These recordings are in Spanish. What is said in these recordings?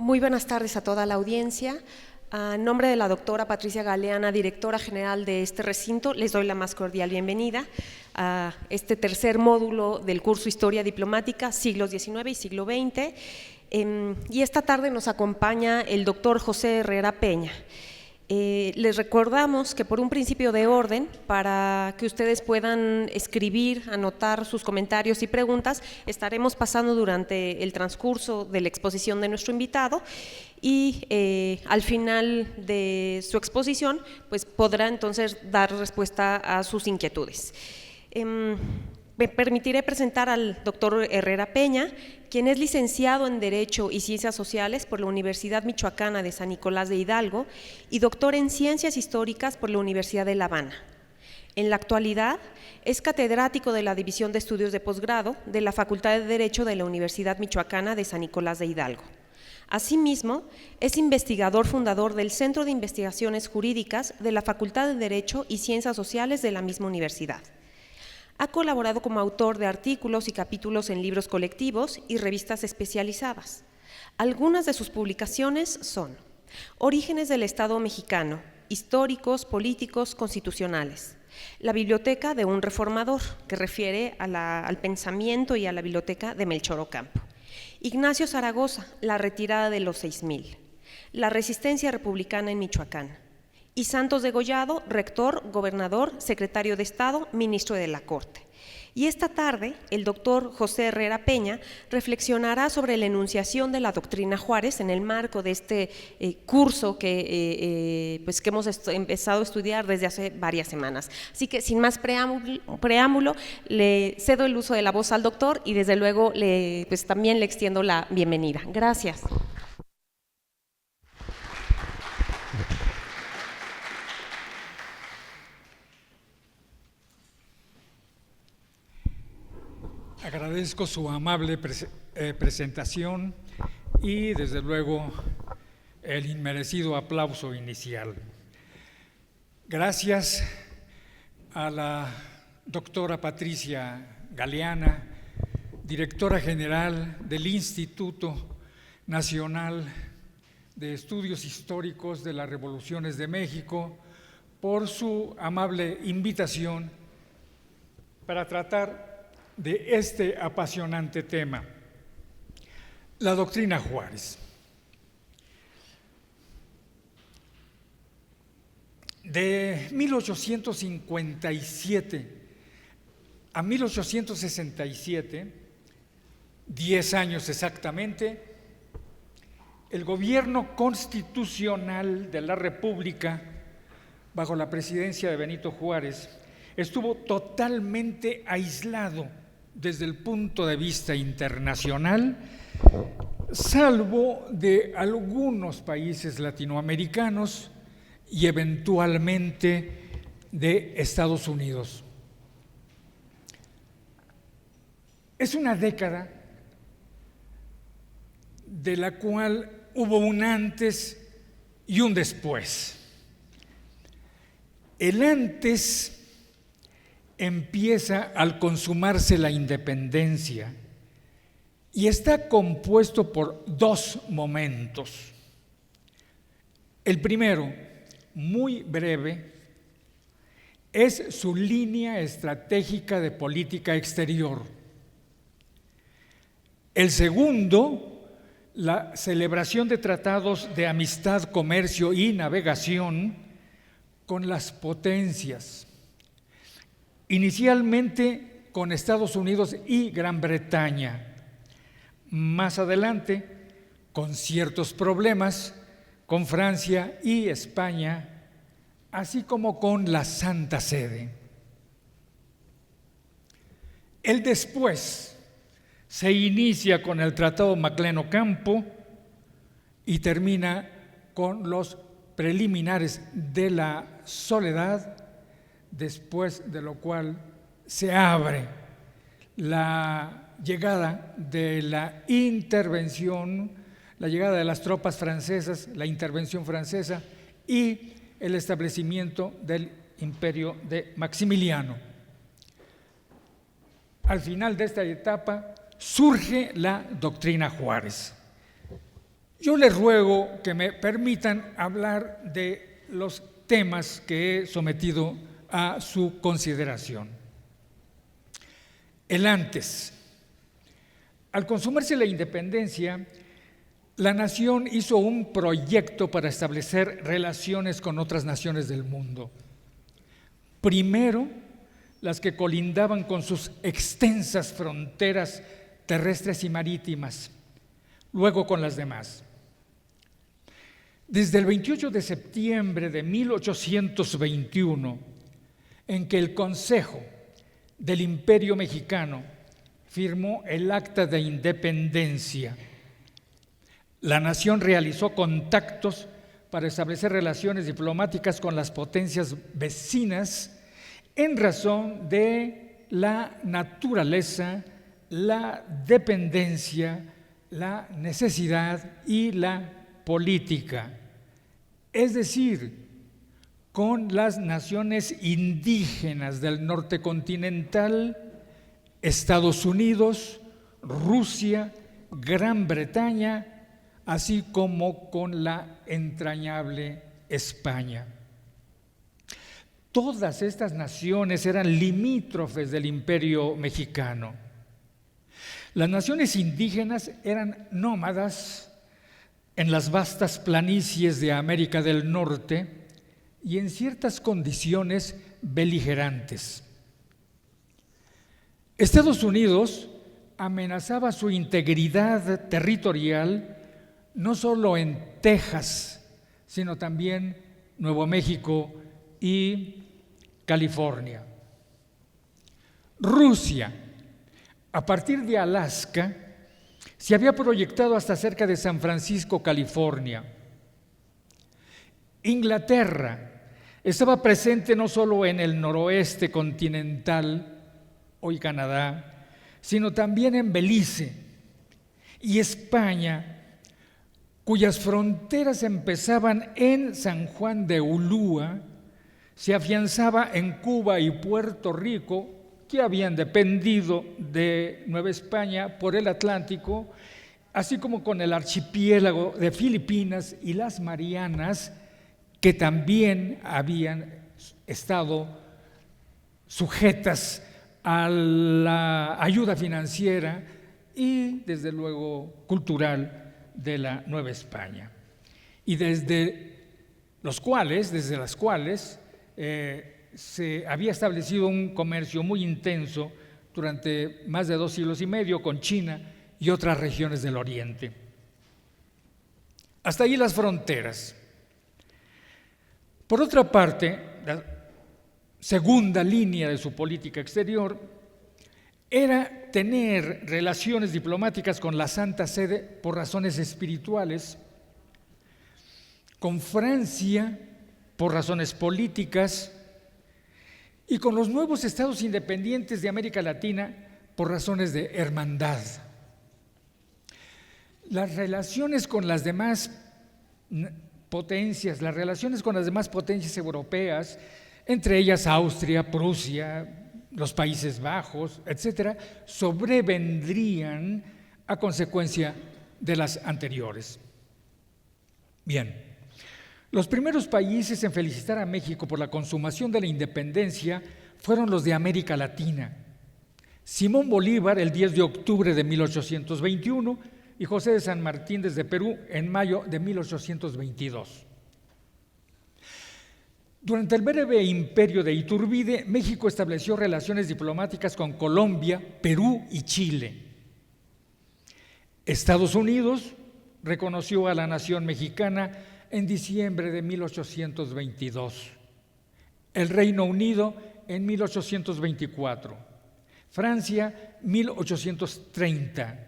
Muy buenas tardes a toda la audiencia. En nombre de la doctora Patricia Galeana, directora general de este recinto, les doy la más cordial bienvenida a este tercer módulo del curso Historia Diplomática, siglos XIX y siglo XX. Y esta tarde nos acompaña el doctor José Herrera Peña. Les recordamos que por un principio de orden, para que ustedes puedan escribir, anotar sus comentarios y preguntas, estaremos pasando durante el transcurso de la exposición de nuestro invitado y al final de su exposición pues podrá entonces dar respuesta a sus inquietudes. Me permitiré presentar al doctor Herrera Peña, quien es licenciado en Derecho y Ciencias Sociales por la Universidad Michoacana de San Nicolás de Hidalgo y doctor en Ciencias Históricas por la Universidad de La Habana. En la actualidad es catedrático de la División de Estudios de Posgrado de la Facultad de Derecho de la Universidad Michoacana de San Nicolás de Hidalgo. Asimismo, es investigador fundador del Centro de Investigaciones Jurídicas de la Facultad de Derecho y Ciencias Sociales de la misma universidad. Ha colaborado como autor de artículos y capítulos en libros colectivos y revistas especializadas. Algunas de sus publicaciones son Orígenes del Estado Mexicano, históricos, políticos, constitucionales. La Biblioteca de un Reformador, que refiere al pensamiento y a la biblioteca de Melchor Ocampo. Ignacio Zaragoza, La retirada de los 6000. La resistencia republicana en Michoacán. Y Santos Degollado, rector, gobernador, secretario de Estado, ministro de la Corte. Y esta tarde, el doctor José Herrera Peña reflexionará sobre la enunciación de la doctrina Juárez en el marco de este curso que hemos empezado a estudiar desde hace varias semanas. Así que, sin más preámbulo, le cedo el uso de la voz al doctor y desde luego también le extiendo la bienvenida. Gracias. Agradezco su amable presentación y, desde luego, el inmerecido aplauso inicial. Gracias a la doctora Patricia Galeana, directora general del Instituto Nacional de Estudios Históricos de las Revoluciones de México, por su amable invitación para tratar de este apasionante tema, la doctrina Juárez. De 1857 a 1867, 10 años exactamente, el gobierno constitucional de la República, bajo la presidencia de Benito Juárez, estuvo totalmente aislado desde el punto de vista internacional, salvo de algunos países latinoamericanos y eventualmente de Estados Unidos. Es una década de la cual hubo un antes y un después. El antes empieza al consumarse la independencia y está compuesto por dos momentos. El primero, muy breve, es su línea estratégica de política exterior. El segundo, la celebración de tratados de amistad, comercio y navegación con las potencias. Inicialmente con Estados Unidos y Gran Bretaña, más adelante con ciertos problemas con Francia y España, así como con la Santa Sede. El después se inicia con el Tratado Maclean-Ocampo y termina con los preliminares de la Soledad, después de lo cual se abre la llegada de la intervención, la llegada de las tropas francesas, la intervención francesa y el establecimiento del imperio de Maximiliano. Al final de esta etapa surge la doctrina Juárez. Yo les ruego que me permitan hablar de los temas que he sometido a su consideración. El antes. Al consumarse la independencia, la nación hizo un proyecto para establecer relaciones con otras naciones del mundo. Primero, las que colindaban con sus extensas fronteras terrestres y marítimas, luego con las demás. Desde el 28 de septiembre de 1821, en que el Consejo del Imperio Mexicano firmó el Acta de Independencia, la nación realizó contactos para establecer relaciones diplomáticas con las potencias vecinas en razón de la naturaleza, la dependencia, la necesidad y la política. Es decir, con las naciones indígenas del norte continental, Estados Unidos, Rusia, Gran Bretaña, así como con la entrañable España. Todas estas naciones eran limítrofes del Imperio Mexicano. Las naciones indígenas eran nómadas en las vastas planicies de América del Norte y en ciertas condiciones beligerantes. Estados Unidos amenazaba su integridad territorial no solo en Texas, sino también Nuevo México y California. Rusia, a partir de Alaska, se había proyectado hasta cerca de San Francisco, California. Inglaterra estaba presente no solo en el noroeste continental, hoy Canadá, sino también en Belice, y España, cuyas fronteras empezaban en San Juan de Ulúa, se afianzaba en Cuba y Puerto Rico, que habían dependido de Nueva España por el Atlántico, así como con el archipiélago de Filipinas y las Marianas, que también habían estado sujetas a la ayuda financiera y, desde luego, cultural de la Nueva España. Y desde las cuales se había establecido un comercio muy intenso durante más de 2 siglos y medio con China y otras regiones del Oriente. Hasta ahí las fronteras. Por otra parte, la segunda línea de su política exterior era tener relaciones diplomáticas con la Santa Sede por razones espirituales, con Francia por razones políticas y con los nuevos estados independientes de América Latina por razones de hermandad. Las relaciones con las demás potencias, europeas, entre ellas Austria, Prusia, los Países Bajos, etcétera, sobrevendrían a consecuencia de las anteriores. Bien, los primeros países en felicitar a México por la consumación de la independencia fueron los de América Latina. Simón Bolívar el 10 de octubre de 1821 y José de San Martín desde Perú en mayo de 1822. Durante el breve imperio de Iturbide, México estableció relaciones diplomáticas con Colombia, Perú y Chile. Estados Unidos reconoció a la nación mexicana en diciembre de 1822, el Reino Unido en 1824, Francia 1830,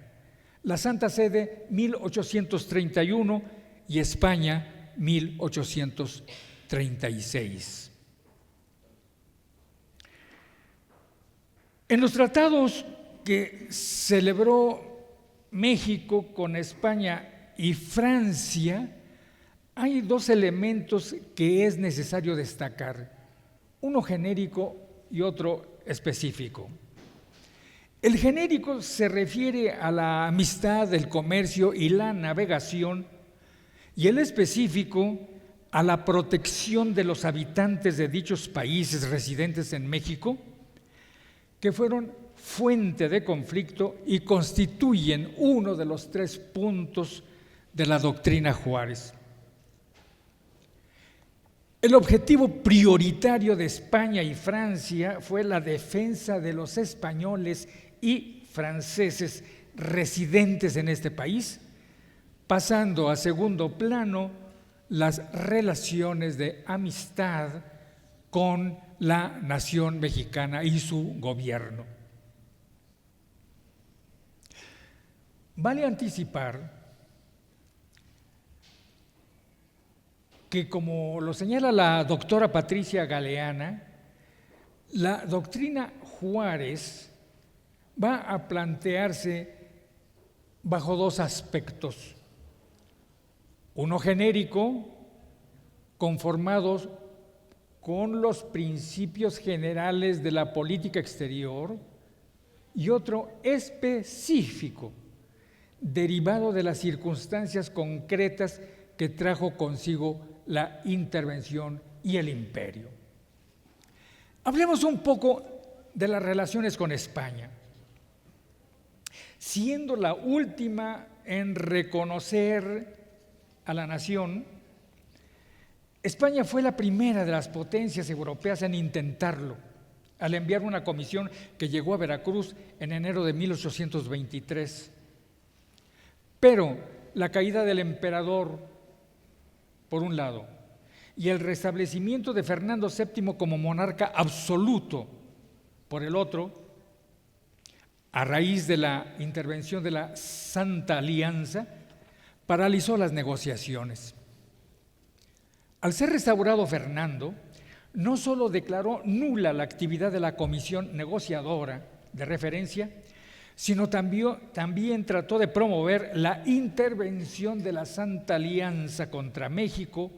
la Santa Sede 1831 y España 1836. En los tratados que celebró México con España y Francia, hay 2 elementos que es necesario destacar, uno genérico y otro específico. El genérico se refiere a la amistad, el comercio y la navegación y el específico a la protección de los habitantes de dichos países residentes en México, que fueron fuente de conflicto y constituyen uno de los 3 puntos de la doctrina Juárez. El objetivo prioritario de España y Francia fue la defensa de los españoles y franceses residentes en este país, pasando a segundo plano las relaciones de amistad con la nación mexicana y su gobierno. Vale anticipar que, como lo señala la doctora Patricia Galeana, la doctrina Juárez va a plantearse bajo 2 aspectos. Uno genérico, conformados con los principios generales de la política exterior, y otro específico, derivado de las circunstancias concretas que trajo consigo la intervención y el imperio. Hablemos un poco de las relaciones con España. Siendo la última en reconocer a la nación, España fue la primera de las potencias europeas en intentarlo, al enviar una comisión que llegó a Veracruz en enero de 1823. Pero la caída del emperador, por un lado, y el restablecimiento de Fernando VII como monarca absoluto, por el otro, a raíz de la intervención de la Santa Alianza, paralizó las negociaciones. Al ser restaurado Fernando, no solo declaró nula la actividad de la comisión negociadora de referencia, sino también trató de promover la intervención de la Santa Alianza contra México,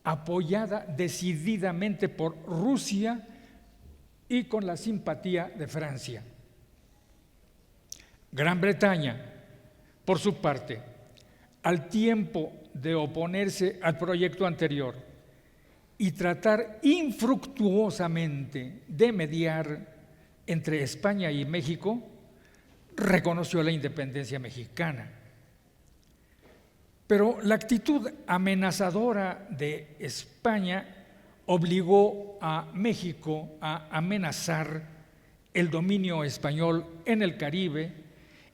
apoyada decididamente por Rusia y con la simpatía de Francia. Gran Bretaña, por su parte, al tiempo de oponerse al proyecto anterior y tratar infructuosamente de mediar entre España y México, reconoció la independencia mexicana. Pero la actitud amenazadora de España obligó a México a amenazar el dominio español en el Caribe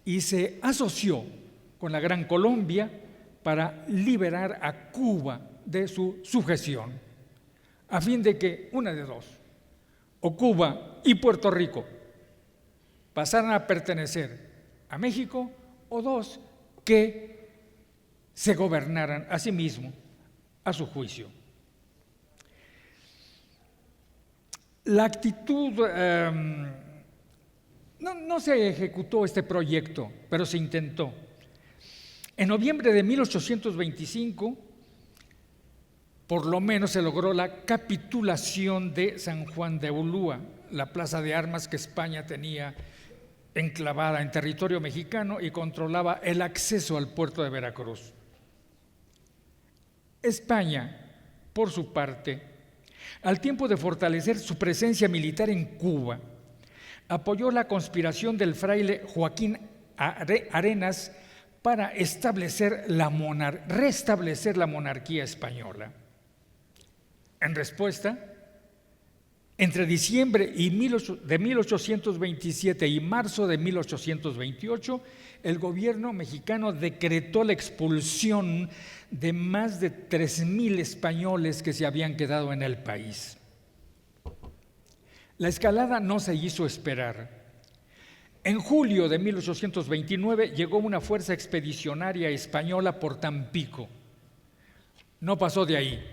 y se asoció con la Gran Colombia para liberar a Cuba de su sujeción, a fin de que una de dos, o Cuba y Puerto Rico pasaran a pertenecer a México, o dos, que se gobernaran a sí mismos a su juicio. La actitud, no se ejecutó este proyecto, pero se intentó. En noviembre de 1825, por lo menos se logró la capitulación de San Juan de Ulúa, la plaza de armas que España tenía enclavada en territorio mexicano y controlaba el acceso al puerto de Veracruz. España, por su parte, al tiempo de fortalecer su presencia militar en Cuba, apoyó la conspiración del fraile Joaquín Arenas para restablecer la monarquía española. En respuesta, entre diciembre de 1827 y marzo de 1828, el gobierno mexicano decretó la expulsión de más de 3,000 españoles que se habían quedado en el país. La escalada no se hizo esperar. En julio de 1829 llegó una fuerza expedicionaria española por Tampico. No pasó de ahí.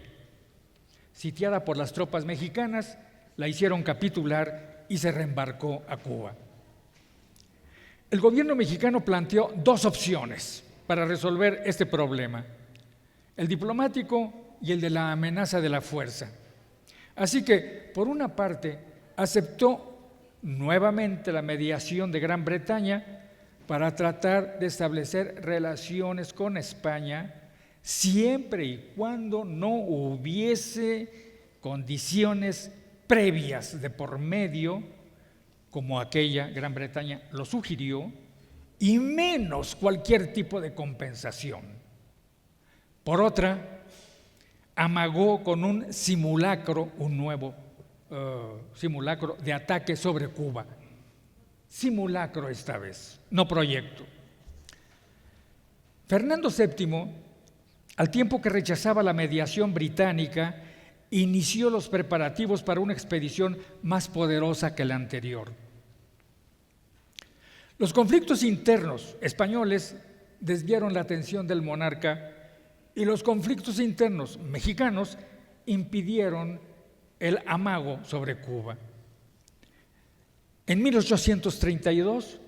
Sitiada por las tropas mexicanas, la hicieron capitular y se reembarcó a Cuba. El gobierno mexicano planteó 2 opciones para resolver este problema: el diplomático y el de la amenaza de la fuerza. Así que, por una parte, aceptó nuevamente la mediación de Gran Bretaña para tratar de establecer relaciones con España siempre y cuando no hubiese condiciones previas de por medio, como aquella Gran Bretaña lo sugirió, y menos cualquier tipo de compensación. Por otra, amagó con un simulacro, un nuevo simulacro de ataque sobre Cuba. Simulacro esta vez, no proyecto. Fernando VII, al tiempo que rechazaba la mediación británica, inició los preparativos para una expedición más poderosa que la anterior. Los conflictos internos españoles desviaron la atención del monarca y los conflictos internos mexicanos impidieron el amago sobre Cuba. En 1832,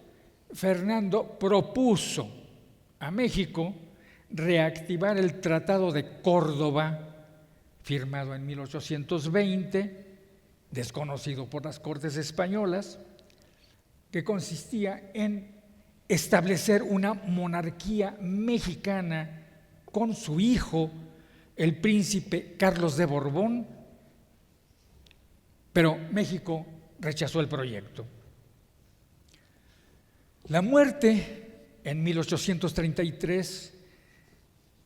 Fernando propuso a México reactivar el Tratado de Córdoba, firmado en 1820, desconocido por las Cortes españolas, que consistía en establecer una monarquía mexicana con su hijo, el príncipe Carlos de Borbón, pero México rechazó el proyecto. La muerte en 1833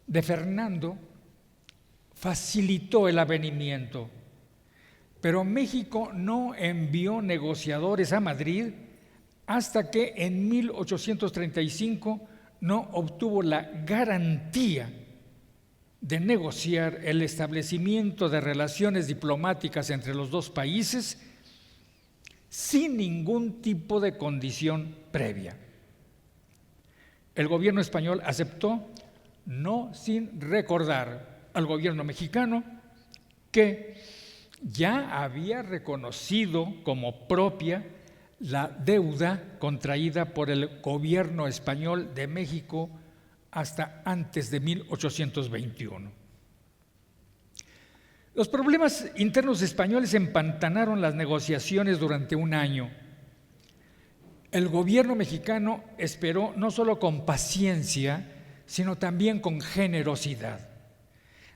de Fernando facilitó el avenimiento, pero México no envió negociadores a Madrid hasta que en 1835 no obtuvo la garantía de negociar el establecimiento de relaciones diplomáticas entre los dos países sin ningún tipo de condición previa. El gobierno español aceptó, no sin recordar al gobierno mexicano que ya había reconocido como propia la deuda contraída por el gobierno español de México hasta antes de 1821. Los problemas internos españoles empantanaron las negociaciones durante un año. El gobierno mexicano esperó no solo con paciencia, sino también con generosidad.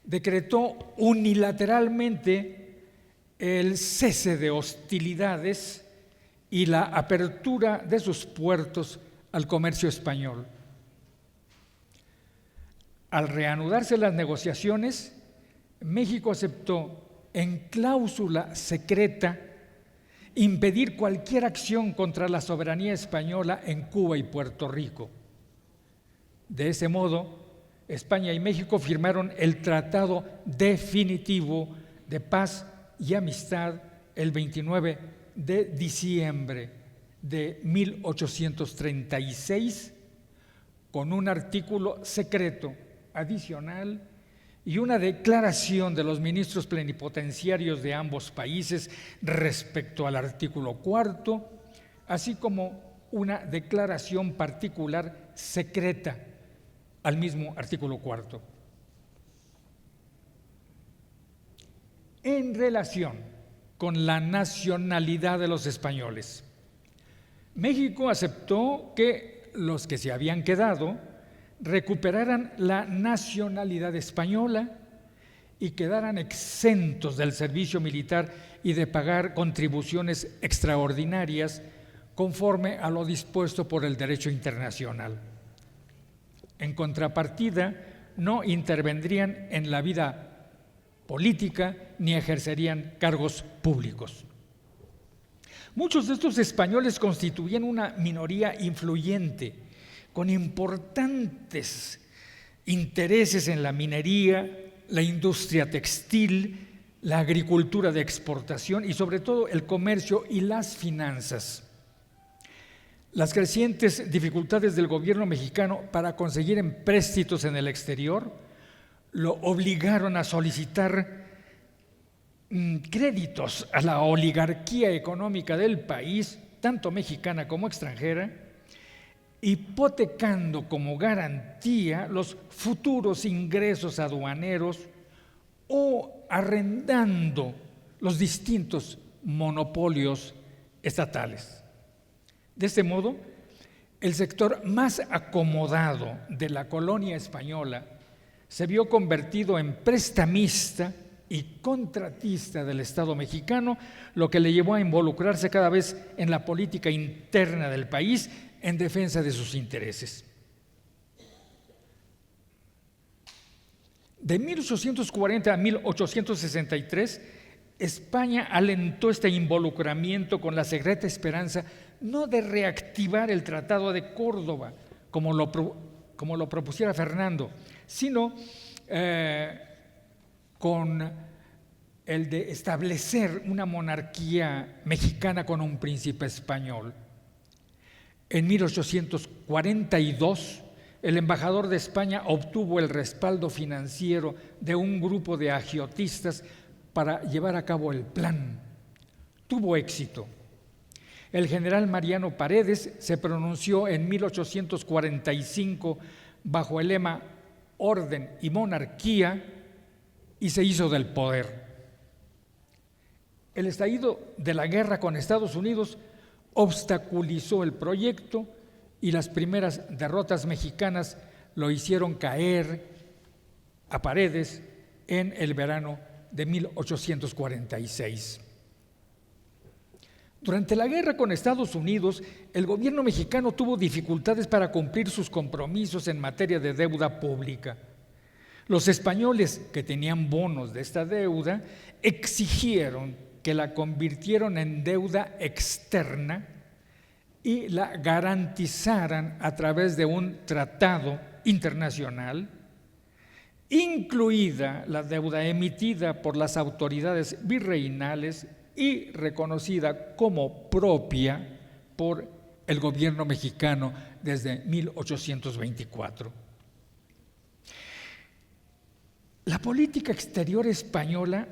Decretó unilateralmente el cese de hostilidades y la apertura de sus puertos al comercio español. Al reanudarse las negociaciones, México aceptó en cláusula secreta impedir cualquier acción contra la soberanía española en Cuba y Puerto Rico. De ese modo, España y México firmaron el Tratado Definitivo de Paz y Amistad el 29 de diciembre de 1836, con un artículo secreto adicional y una declaración de los ministros plenipotenciarios de ambos países respecto al artículo cuarto, así como una declaración particular secreta al mismo artículo cuarto. En relación con la nacionalidad de los españoles, México aceptó que los que se habían quedado recuperaran la nacionalidad española y quedaran exentos del servicio militar y de pagar contribuciones extraordinarias conforme a lo dispuesto por el derecho internacional. En contrapartida, no intervendrían en la vida política ni ejercerían cargos públicos. Muchos de estos españoles constituían una minoría influyente, con importantes intereses en la minería, la industria textil, la agricultura de exportación y sobre todo el comercio y las finanzas. Las crecientes dificultades del gobierno mexicano para conseguir empréstitos en el exterior lo obligaron a solicitar créditos a la oligarquía económica del país, tanto mexicana como extranjera, hipotecando como garantía los futuros ingresos aduaneros o arrendando los distintos monopolios estatales. De este modo, el sector más acomodado de la colonia española se vio convertido en prestamista y contratista del Estado mexicano, lo que le llevó a involucrarse cada vez en la política interna del país en defensa de sus intereses. De 1840 a 1863, España alentó este involucramiento con la secreta esperanza no de reactivar el Tratado de Córdoba, como lo propusiera Fernando, sino con el de establecer una monarquía mexicana con un príncipe español. En 1842, el embajador de España obtuvo el respaldo financiero de un grupo de agiotistas para llevar a cabo el plan. Tuvo éxito. El general Mariano Paredes se pronunció en 1845 bajo el lema Orden y Monarquía y se hizo del poder. El estallido de la guerra con Estados Unidos obstaculizó el proyecto y las primeras derrotas mexicanas lo hicieron caer a Paredes en el verano de 1846. Durante la guerra con Estados Unidos, el gobierno mexicano tuvo dificultades para cumplir sus compromisos en materia de deuda pública. Los españoles que tenían bonos de esta deuda exigieron que la convirtieran en deuda externa y la garantizaran a través de un tratado internacional, incluida la deuda emitida por las autoridades virreinales y reconocida como propia por el gobierno mexicano desde 1824. La política exterior española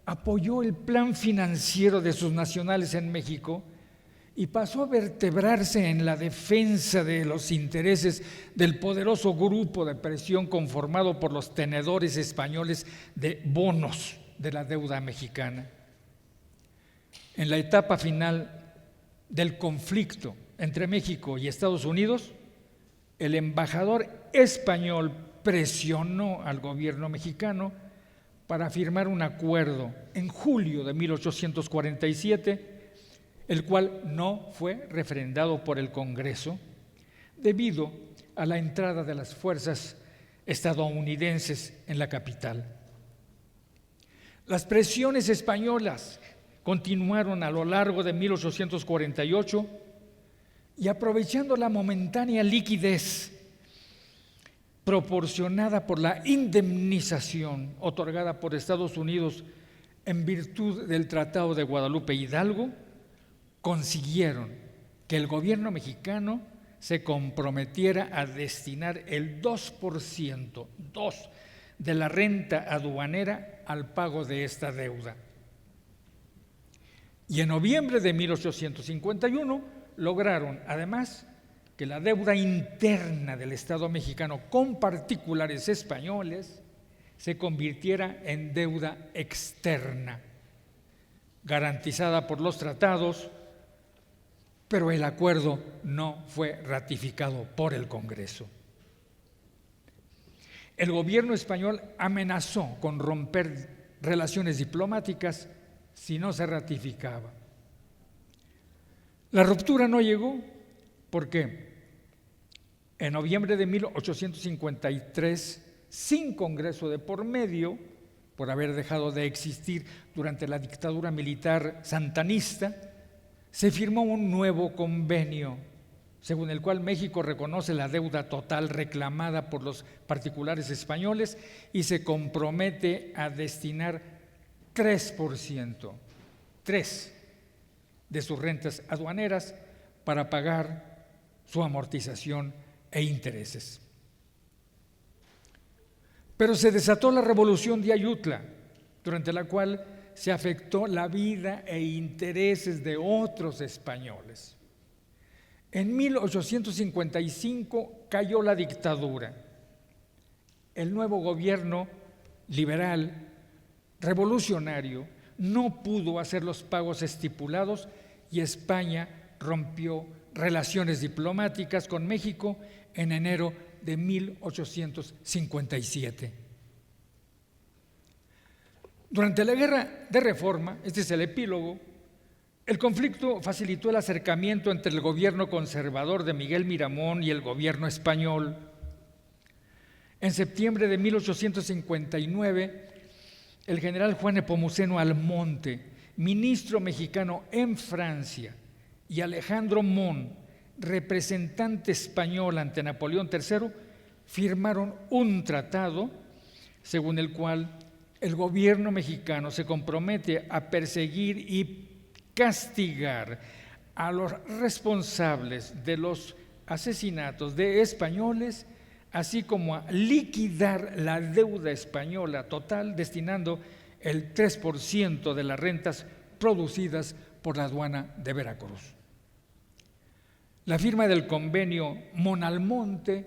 apoyó el plan financiero de sus nacionales en México y pasó a vertebrarse en la defensa de los intereses del poderoso grupo de presión conformado por los tenedores españoles de bonos de la deuda mexicana. En la etapa final del conflicto entre México y Estados Unidos, el embajador español presionó al gobierno mexicano para firmar un acuerdo en julio de 1847, el cual no fue refrendado por el Congreso debido a la entrada de las fuerzas estadounidenses en la capital. Las presiones españolas continuaron a lo largo de 1848 y aprovechando la momentánea liquidez proporcionada por la indemnización otorgada por Estados Unidos en virtud del Tratado de Guadalupe Hidalgo, consiguieron que el gobierno mexicano se comprometiera a destinar el 2% de la renta aduanera al pago de esta deuda. Y en noviembre de 1851 lograron, además, que la deuda interna del Estado mexicano con particulares españoles se convirtiera en deuda externa, garantizada por los tratados, pero el acuerdo no fue ratificado por el Congreso. El gobierno español amenazó con romper relaciones diplomáticas si no se ratificaba. La ruptura no llegó porque en noviembre de 1853, sin Congreso de por medio, por haber dejado de existir durante la dictadura militar santanista, se firmó un nuevo convenio, según el cual México reconoce la deuda total reclamada por los particulares españoles y se compromete a destinar 3% de sus rentas aduaneras para pagar su amortización e intereses. Pero se desató la Revolución de Ayutla, durante la cual se afectó la vida e intereses de otros españoles. En 1855 cayó la dictadura. El nuevo gobierno liberal, revolucionario, no pudo hacer los pagos estipulados y España rompió relaciones diplomáticas con México en enero de 1857. Durante la Guerra de Reforma, este es el epílogo, el conflicto facilitó el acercamiento entre el gobierno conservador de Miguel Miramón y el gobierno español. En septiembre de 1859, el general Juan Nepomuceno Almonte, ministro mexicano en Francia, y Alejandro Mon, representante español ante Napoleón III, firmaron un tratado según el cual el gobierno mexicano se compromete a perseguir y castigar a los responsables de los asesinatos de españoles, así como a liquidar la deuda española total, destinando el 3% de las rentas producidas por la aduana de Veracruz. La firma del convenio Mon-Almonte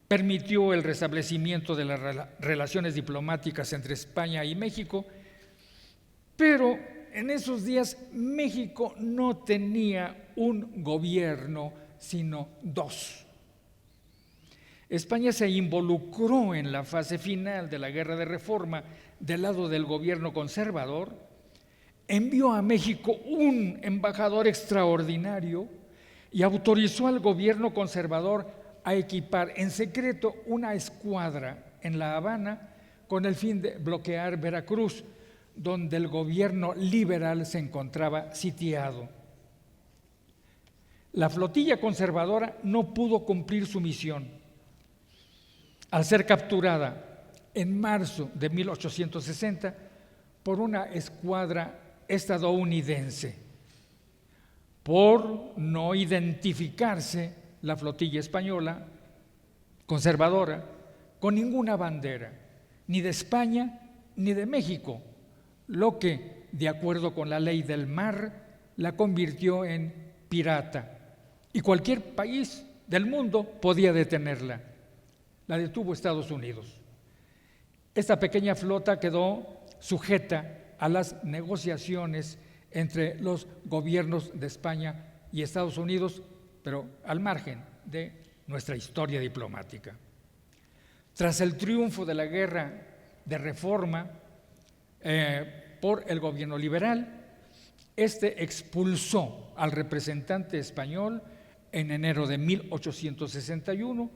permitió el restablecimiento de las relaciones diplomáticas entre España y México, pero en esos días México no tenía un gobierno, sino dos. España se involucró en la fase final de la Guerra de Reforma del lado del gobierno conservador, envió a México un embajador extraordinario y autorizó al gobierno conservador a equipar en secreto una escuadra en La Habana con el fin de bloquear Veracruz, donde el gobierno liberal se encontraba sitiado. La flotilla conservadora no pudo cumplir su misión. Al ser capturada en marzo de 1860 por una escuadra estadounidense, por no identificarse la flotilla española conservadora con ninguna bandera, ni de España ni de México, lo que, de acuerdo con la ley del mar, la convirtió en pirata, y cualquier país del mundo podía detenerla. La detuvo Estados Unidos. Esta pequeña flota quedó sujeta a las negociaciones entre los gobiernos de España y Estados Unidos, pero al margen de nuestra historia diplomática. Tras el triunfo de la Guerra de Reforma por el gobierno liberal, este expulsó al representante español en enero de 1861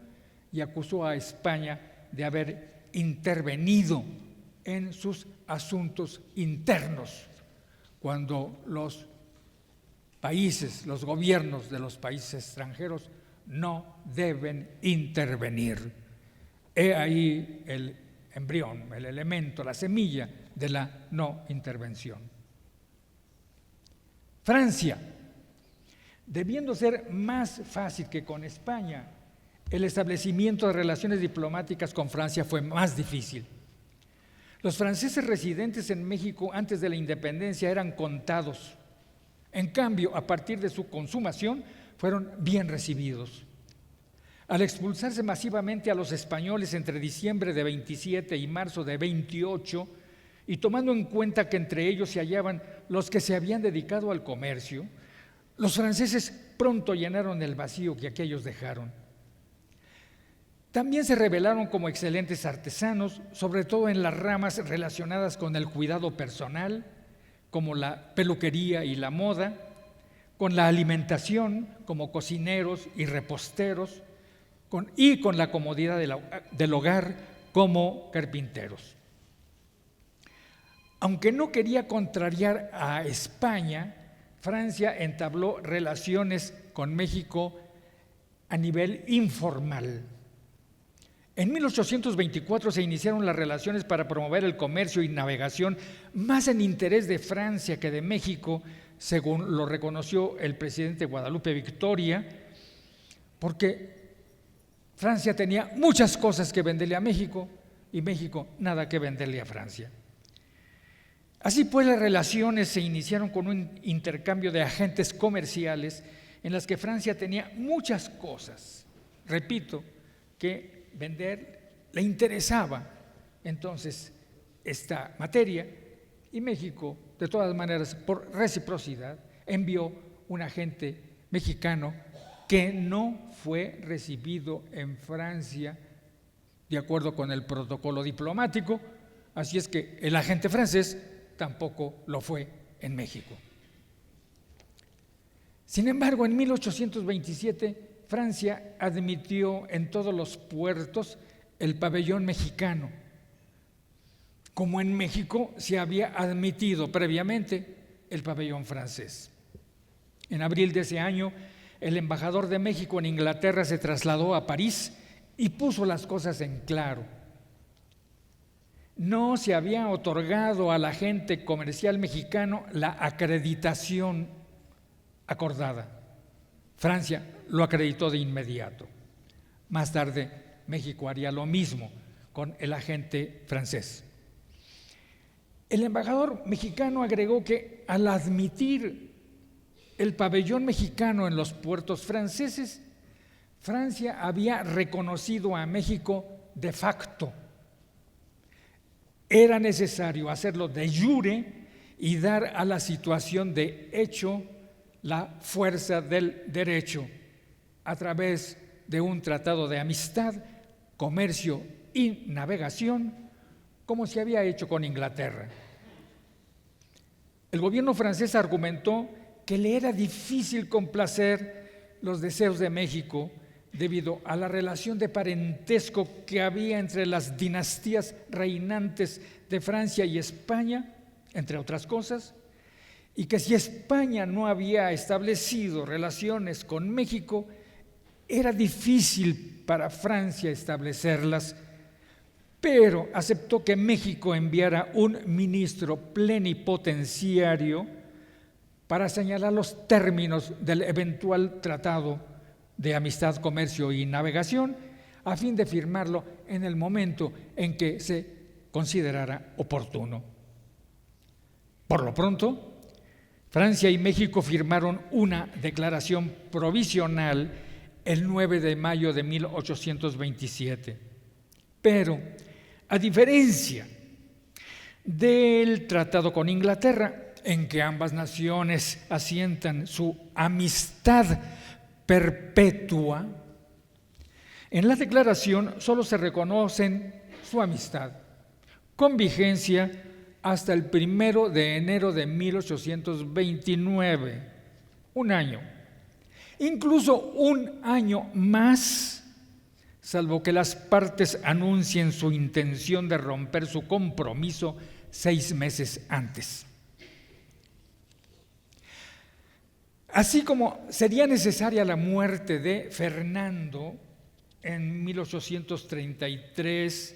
y acusó a España de haber intervenido en sus asuntos internos, cuando los países, los gobiernos de los países extranjeros no deben intervenir. He ahí el embrión, el elemento, la semilla de la no intervención. Francia, debiendo ser más fácil que con España, el establecimiento de relaciones diplomáticas con Francia fue más difícil. Los franceses residentes en México antes de la independencia eran contados. En cambio, a partir de su consumación, fueron bien recibidos. Al expulsarse masivamente a los españoles entre diciembre de 27 y marzo de 28, y tomando en cuenta que entre ellos se hallaban los que se habían dedicado al comercio, los franceses pronto llenaron el vacío que aquellos dejaron. También se revelaron como excelentes artesanos, sobre todo en las ramas relacionadas con el cuidado personal, como la peluquería y la moda, con la alimentación, como cocineros y reposteros, y con la comodidad del hogar, como carpinteros. Aunque no quería contrariar a España, Francia entabló relaciones con México a nivel informal. En 1824 se iniciaron las relaciones para promover el comercio y navegación, más en interés de Francia que de México, según lo reconoció el presidente Guadalupe Victoria, porque Francia tenía muchas cosas que venderle a México y México nada que venderle a Francia. Así pues, las relaciones se iniciaron con un intercambio de agentes comerciales en las que Francia tenía muchas cosas, repito, que vender le interesaba entonces esta materia, y México, de todas maneras, por reciprocidad, envió un agente mexicano que no fue recibido en Francia de acuerdo con el protocolo diplomático, así es que el agente francés tampoco lo fue en México. Sin embargo, en 1827 Francia admitió en todos los puertos el pabellón mexicano, como en México se había admitido previamente el pabellón francés. En abril de ese año, el embajador de México en Inglaterra se trasladó a París y puso las cosas en claro. No se había otorgado al agente comercial mexicano la acreditación acordada. Francia lo acreditó de inmediato. Más tarde, México haría lo mismo con el agente francés. El embajador mexicano agregó que al admitir el pabellón mexicano en los puertos franceses, Francia había reconocido a México de facto. Era necesario hacerlo de jure y dar a la situación de hecho la fuerza del derecho a través de un tratado de amistad, comercio y navegación, como se había hecho con Inglaterra. El gobierno francés argumentó que le era difícil complacer los deseos de México debido a la relación de parentesco que había entre las dinastías reinantes de Francia y España, entre otras cosas, y que si España no había establecido relaciones con México, era difícil para Francia establecerlas, pero aceptó que México enviara un ministro plenipotenciario para señalar los términos del eventual tratado de amistad, comercio y navegación, a fin de firmarlo en el momento en que se considerara oportuno. Por lo pronto, Francia y México firmaron una declaración provisional el 9 de mayo de 1827. Pero, a diferencia del tratado con Inglaterra, en que ambas naciones asientan su amistad perpetua, en la declaración solo se reconocen su amistad, con vigencia hasta el 1 de enero de 1829, un año, incluso un año más, salvo que las partes anuncien su intención de romper su compromiso 6 meses antes. Así como sería necesaria la muerte de Fernando en 1833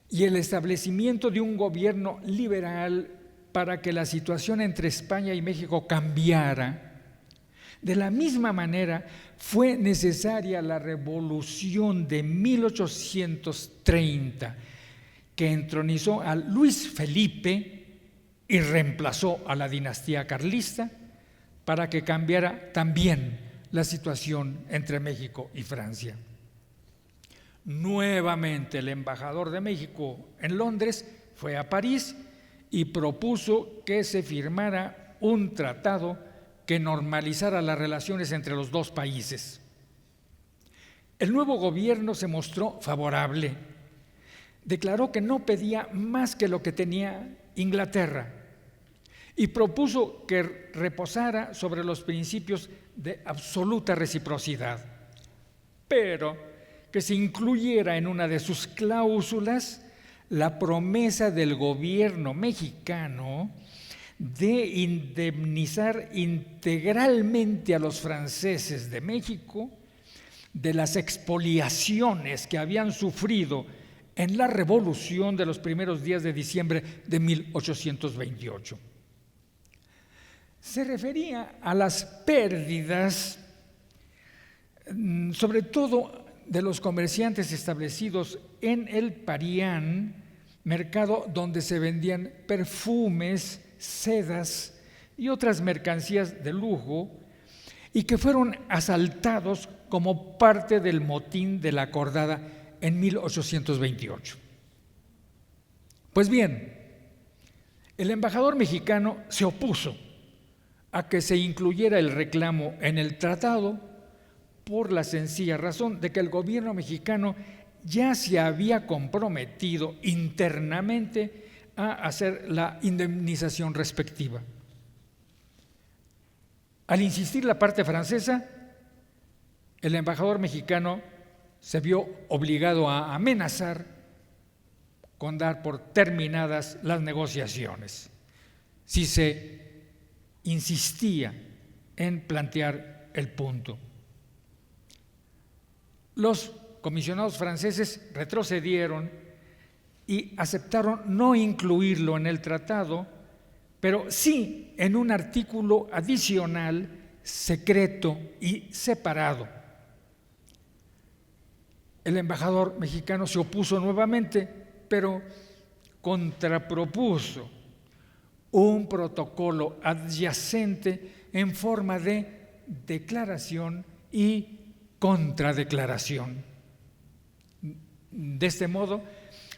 y el establecimiento de un gobierno liberal para que la situación entre España y México cambiara, de la misma manera fue necesaria la revolución de 1830, que entronizó a Luis Felipe y reemplazó a la dinastía carlista, para que cambiara también la situación entre México y Francia. Nuevamente el embajador de México en Londres fue a París y propuso que se firmara un tratado que normalizara las relaciones entre los dos países. El nuevo gobierno se mostró favorable. Declaró que no pedía más que lo que tenía Inglaterra y propuso que reposara sobre los principios de absoluta reciprocidad, pero que se incluyera en una de sus cláusulas la promesa del gobierno mexicano de indemnizar integralmente a los franceses de México de las expoliaciones que habían sufrido en la revolución de los primeros días de diciembre de 1828. Se refería a las pérdidas, sobre todo de los comerciantes establecidos en el Parián, mercado donde se vendían perfumes, sedas y otras mercancías de lujo, y que fueron asaltados como parte del motín de la Acordada en 1828. Pues bien, el embajador mexicano se opuso a que se incluyera el reclamo en el tratado por la sencilla razón de que el gobierno mexicano ya se había comprometido internamente a hacer la indemnización respectiva. Al insistir la parte francesa, el embajador mexicano se vio obligado a amenazar con dar por terminadas las negociaciones si se insistía en plantear el punto. Los comisionados franceses retrocedieron y aceptaron no incluirlo en el tratado, pero sí en un artículo adicional, secreto y separado. El embajador mexicano se opuso nuevamente, pero contrapropuso un protocolo adyacente en forma de declaración y contradeclaración. De este modo,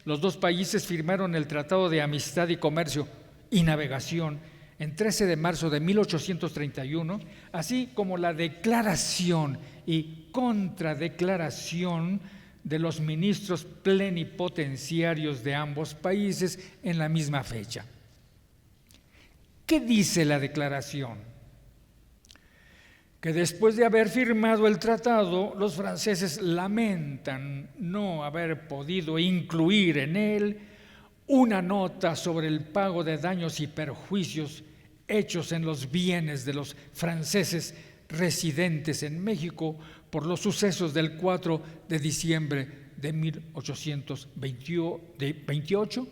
los dos países firmaron el Tratado de Amistad y Comercio y Navegación en 13 de marzo de 1831, así como la declaración y contradeclaración de los ministros plenipotenciarios de ambos países en la misma fecha. ¿Qué dice la declaración? Que después de haber firmado el tratado, los franceses lamentan no haber podido incluir en él una nota sobre el pago de daños y perjuicios hechos en los bienes de los franceses residentes en México por los sucesos del 4 de diciembre de 1828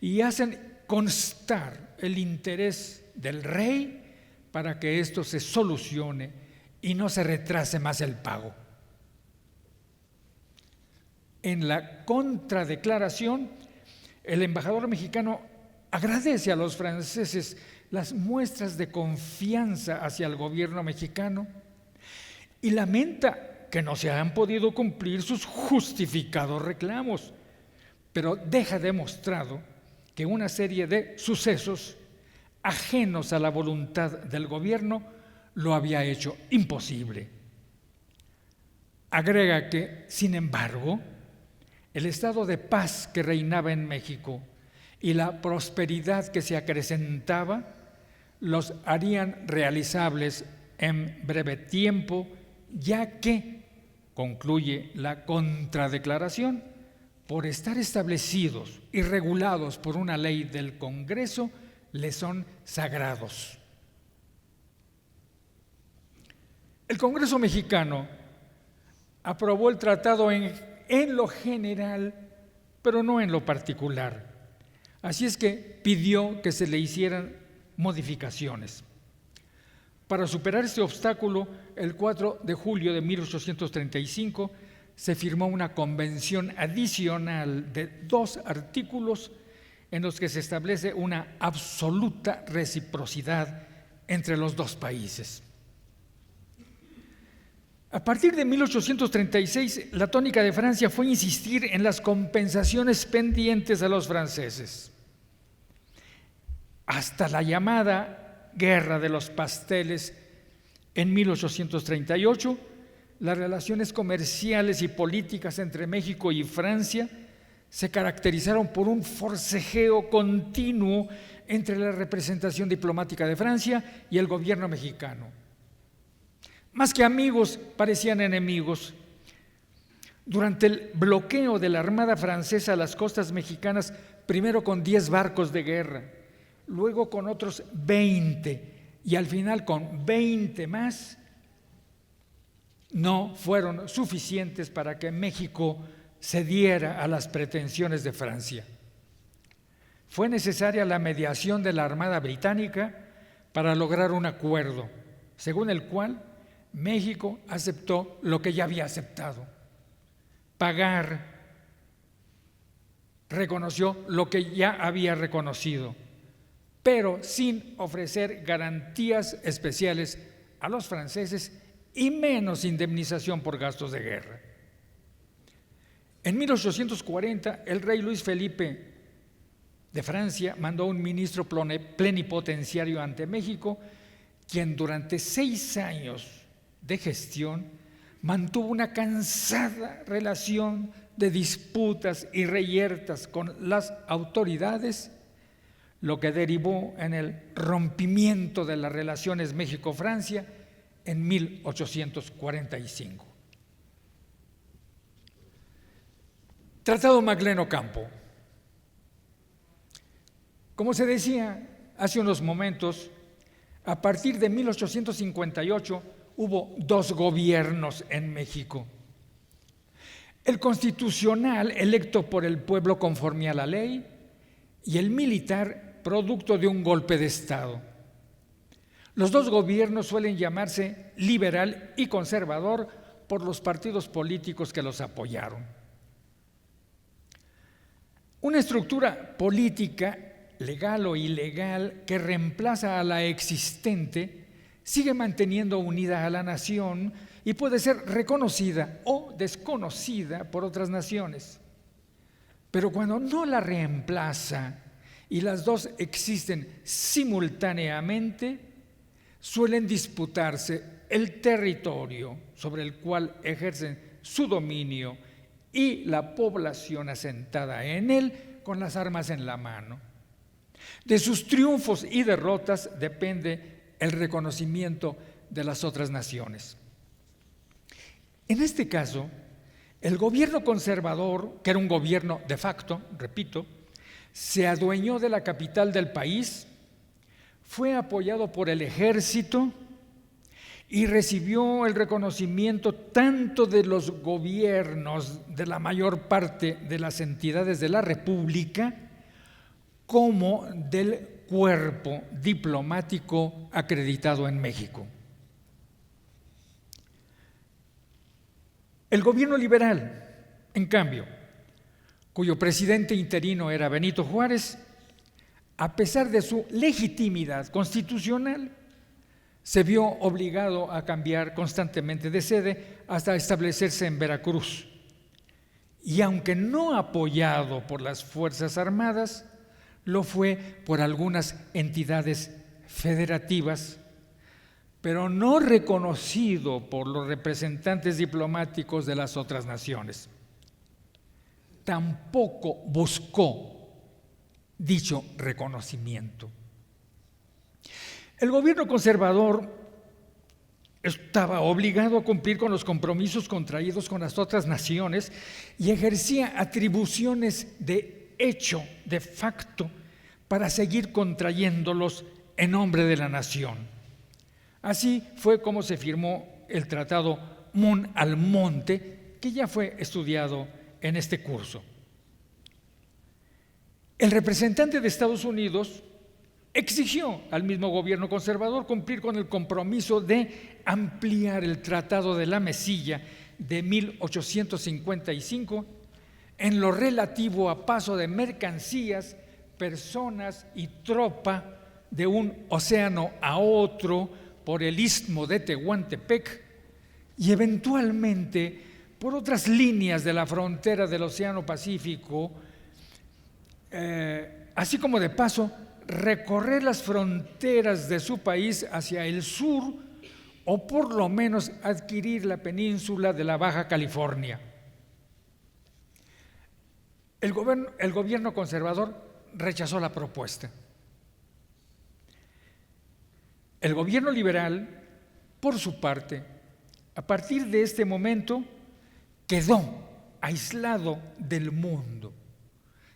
y hacen constar el interés del rey para que esto se solucione y no se retrase más el pago. En la contradeclaración, el embajador mexicano agradece a los franceses las muestras de confianza hacia el gobierno mexicano y lamenta que no se han podido cumplir sus justificados reclamos, pero deja demostrado que una serie de sucesos ajenos a la voluntad del gobierno lo había hecho imposible. Agrega que, sin embargo, el estado de paz que reinaba en México y la prosperidad que se acrecentaba los harían realizables en breve tiempo, ya que, concluye la contradeclaración, por estar establecidos y regulados por una ley del Congreso, le son sagrados. El Congreso mexicano aprobó el tratado en lo general, pero no en lo particular. Así es que pidió que se le hicieran modificaciones. Para superar este obstáculo, el 4 de julio de 1835 se firmó una convención adicional de 2 artículos en los que se establece una absoluta reciprocidad entre los dos países. A partir de 1836, la tónica de Francia fue insistir en las compensaciones pendientes a los franceses. Hasta la llamada Guerra de los Pasteles en 1838, las relaciones comerciales y políticas entre México y Francia se caracterizaron por un forcejeo continuo entre la representación diplomática de Francia y el gobierno mexicano. Más que amigos, parecían enemigos. Durante el bloqueo de la Armada Francesa a las costas mexicanas, primero con 10 barcos de guerra, luego con otros 20 y al final con 20 más, no fueron suficientes para que México cediera a las pretensiones de Francia. Fue necesaria la mediación de la Armada Británica para lograr un acuerdo, según el cual México aceptó lo que ya había aceptado, pagar, reconoció lo que ya había reconocido, pero sin ofrecer garantías especiales a los franceses y menos indemnización por gastos de guerra. En 1840, el rey Luis Felipe de Francia mandó un ministro plenipotenciario ante México, quien durante 6 años de gestión mantuvo una cansada relación de disputas y reyertas con las autoridades, lo que derivó en el rompimiento de las relaciones México-Francia en 1845. Tratado Magleno-Campo. Como se decía hace unos momentos, a partir de 1858 hubo dos gobiernos en México. El constitucional, electo por el pueblo conforme a la ley, y el militar, producto de un golpe de Estado. Los dos gobiernos suelen llamarse liberal y conservador por los partidos políticos que los apoyaron. Una estructura política, legal o ilegal, que reemplaza a la existente, sigue manteniendo unida a la nación y puede ser reconocida o desconocida por otras naciones. Pero cuando no la reemplaza y las dos existen simultáneamente, suelen disputarse el territorio sobre el cual ejercen su dominio y la población asentada en él con las armas en la mano. De sus triunfos y derrotas depende el reconocimiento de las otras naciones. En este caso, el gobierno conservador, que era un gobierno de facto, repito, se adueñó de la capital del país, fue apoyado por el ejército y recibió el reconocimiento tanto de los gobiernos de la mayor parte de las entidades de la República como del cuerpo diplomático acreditado en México. El gobierno liberal, en cambio, cuyo presidente interino era Benito Juárez, a pesar de su legitimidad constitucional, se vio obligado a cambiar constantemente de sede hasta establecerse en Veracruz. Y aunque no apoyado por las Fuerzas Armadas, lo fue por algunas entidades federativas, pero no reconocido por los representantes diplomáticos de las otras naciones. Tampoco buscó dicho reconocimiento. El gobierno conservador estaba obligado a cumplir con los compromisos contraídos con las otras naciones y ejercía atribuciones de hecho, de facto, para seguir contrayéndolos en nombre de la nación. Así fue como se firmó el Tratado Mon-Almonte, que ya fue estudiado en este curso. El representante de Estados Unidos exigió al mismo gobierno conservador cumplir con el compromiso de ampliar el Tratado de la Mesilla de 1855 en lo relativo a paso de mercancías, personas y tropa de un océano a otro por el istmo de Tehuantepec y eventualmente por otras líneas de la frontera del Océano Pacífico, así como de paso recorrer las fronteras de su país hacia el sur o por lo menos adquirir la península de la Baja California. El gobierno conservador rechazó la propuesta. El gobierno liberal, por su parte, a partir de este momento, quedó aislado del mundo,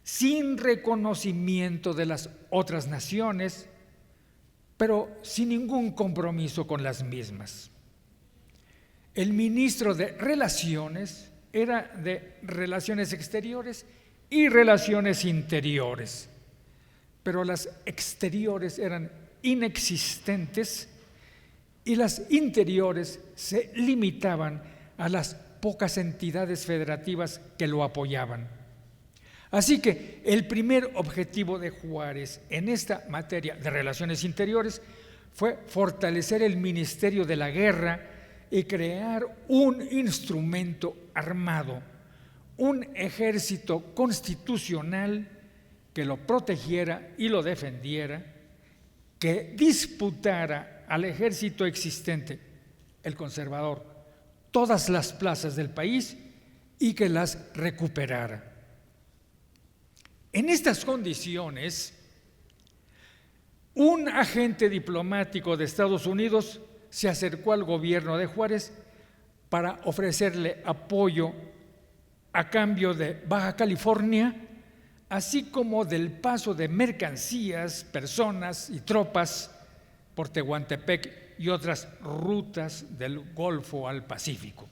sin reconocimiento de las otras naciones, pero sin ningún compromiso con las mismas. El ministro de Relaciones era de Relaciones Exteriores y Relaciones Interiores, pero las exteriores eran inexistentes y las interiores se limitaban a las pocas entidades federativas que lo apoyaban. Así que el primer objetivo de Juárez en esta materia de relaciones interiores fue fortalecer el Ministerio de la Guerra y crear un instrumento armado, un ejército constitucional que lo protegiera y lo defendiera, que disputara al ejército existente, el conservador, todas las plazas del país y que las recuperara. En estas condiciones, un agente diplomático de Estados Unidos se acercó al gobierno de Juárez para ofrecerle apoyo a cambio de Baja California, así como del paso de mercancías, personas y tropas por Tehuantepec y otras rutas del Golfo al Pacífico.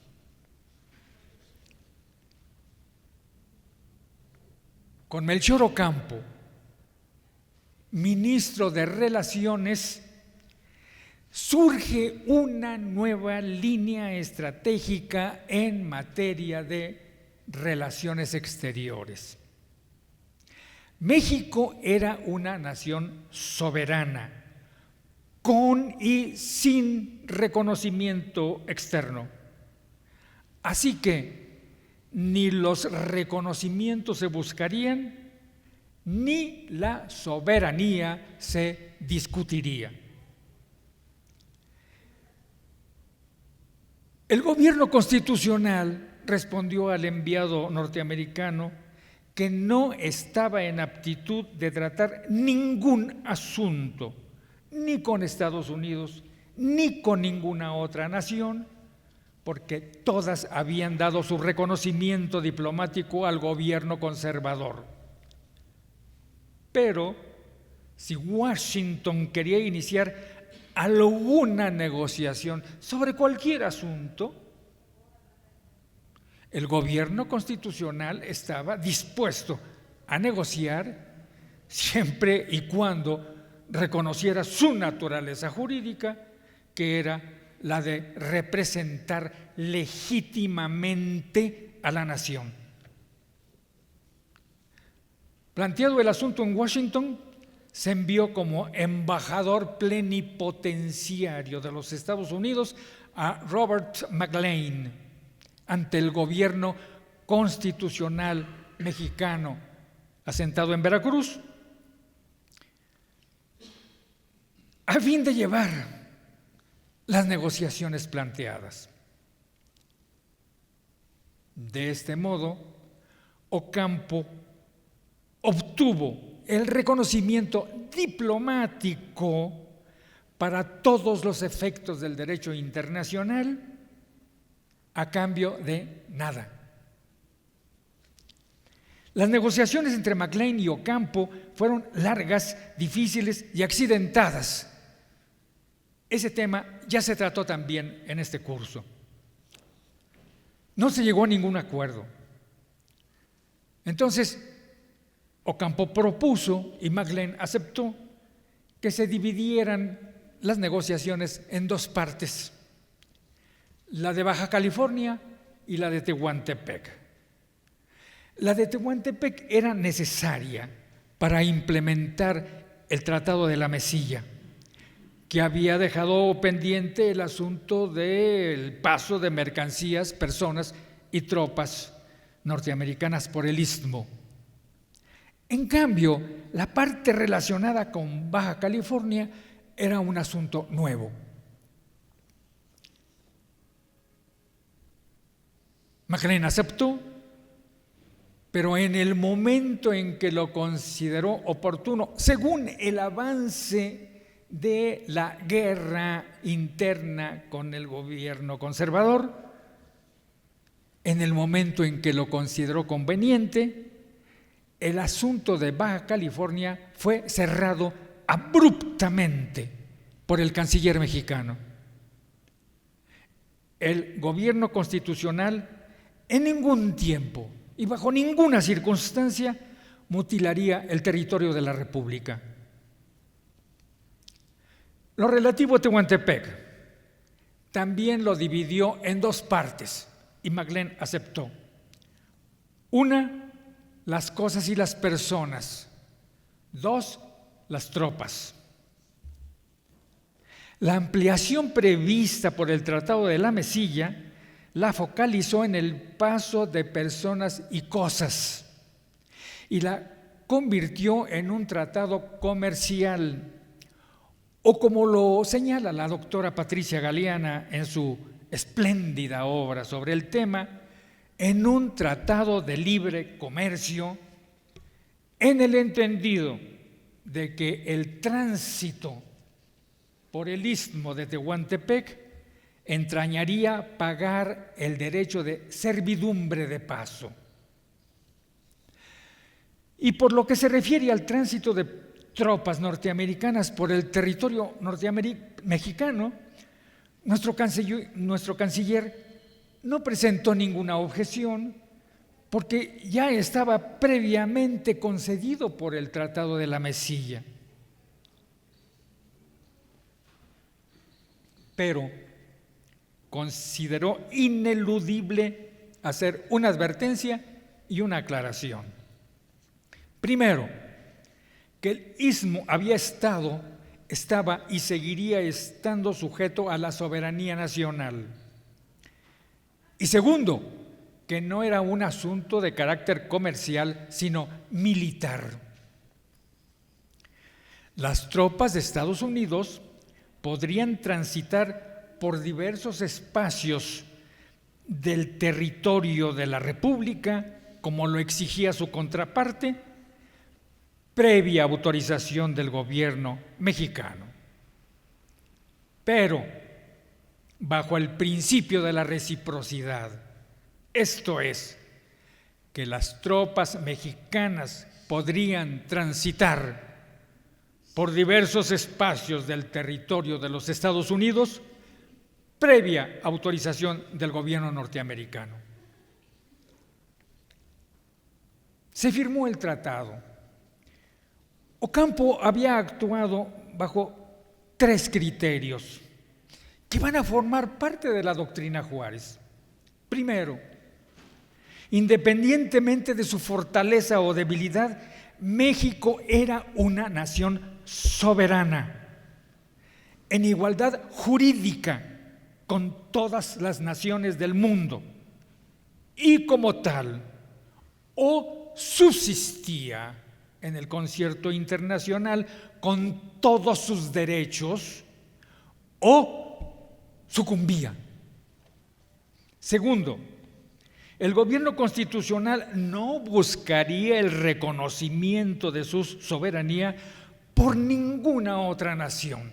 Con Melchor Ocampo, ministro de Relaciones, surge una nueva línea estratégica en materia de relaciones exteriores. México era una nación soberana, con y sin reconocimiento externo. Así que ni los reconocimientos se buscarían, ni la soberanía se discutiría. El gobierno constitucional respondió al enviado norteamericano que no estaba en aptitud de tratar ningún asunto, ni con Estados Unidos, ni con ninguna otra nación, porque todas habían dado su reconocimiento diplomático al gobierno conservador. Pero si Washington quería iniciar alguna negociación sobre cualquier asunto, el gobierno constitucional estaba dispuesto a negociar siempre y cuando reconociera su naturaleza jurídica, que era la de representar legítimamente a la nación. Planteado el asunto en Washington, se envió como embajador plenipotenciario de los Estados Unidos a Robert McLean ante el gobierno constitucional mexicano asentado en Veracruz, a fin de llevar las negociaciones planteadas. De este modo, Ocampo obtuvo el reconocimiento diplomático para todos los efectos del derecho internacional a cambio de nada. Las negociaciones entre McLean y Ocampo fueron largas, difíciles y accidentadas. Ese tema ya se trató también en este curso. No se llegó a ningún acuerdo. Entonces, Ocampo propuso y McLean aceptó que se dividieran las negociaciones en dos partes, la de Baja California y la de Tehuantepec. La de Tehuantepec era necesaria para implementar el Tratado de la Mesilla, que había dejado pendiente el asunto del paso de mercancías, personas y tropas norteamericanas por el Istmo. En cambio, la parte relacionada con Baja California era un asunto nuevo. McLean aceptó, pero en el momento en que lo consideró oportuno, según el avance de la guerra interna con el gobierno conservador, en el momento en que lo consideró conveniente, el asunto de Baja California fue cerrado abruptamente por el canciller mexicano. El gobierno constitucional en ningún tiempo y bajo ninguna circunstancia mutilaría el territorio de la República. Lo relativo a Tehuantepec también lo dividió en dos partes y McLean aceptó. Una, las cosas y las personas. Dos, las tropas. La ampliación prevista por el Tratado de la Mesilla la focalizó en el paso de personas y cosas y la convirtió en un tratado comercial, o como lo señala la doctora Patricia Galeana en su espléndida obra sobre el tema en un tratado de libre comercio, en el entendido de que el tránsito por el istmo de Tehuantepec entrañaría pagar el derecho de servidumbre de paso. Y por lo que se refiere al tránsito de tropas norteamericanas por el territorio mexicano, nuestro canciller no presentó ninguna objeción porque ya estaba previamente concedido por el Tratado de la Mesilla. Pero consideró ineludible hacer una advertencia y una aclaración. Primero, que el istmo estaba y seguiría estando sujeto a la soberanía nacional. Y segundo, que no era un asunto de carácter comercial, sino militar. Las tropas de Estados Unidos podrían transitar por diversos espacios del territorio de la República, como lo exigía su contraparte, previa autorización del gobierno mexicano. Pero bajo el principio de la reciprocidad, esto es, que las tropas mexicanas podrían transitar por diversos espacios del territorio de los Estados Unidos, previa autorización del gobierno norteamericano. Se firmó el tratado. Ocampo había actuado bajo 3 criterios que van a formar parte de la doctrina Juárez. Primero, independientemente de su fortaleza o debilidad, México era una nación soberana, en igualdad jurídica con todas las naciones del mundo, y como tal, o subsistía en el concierto internacional con todos sus derechos, o sucumbía. Segundo, el gobierno constitucional no buscaría el reconocimiento de su soberanía por ninguna otra nación.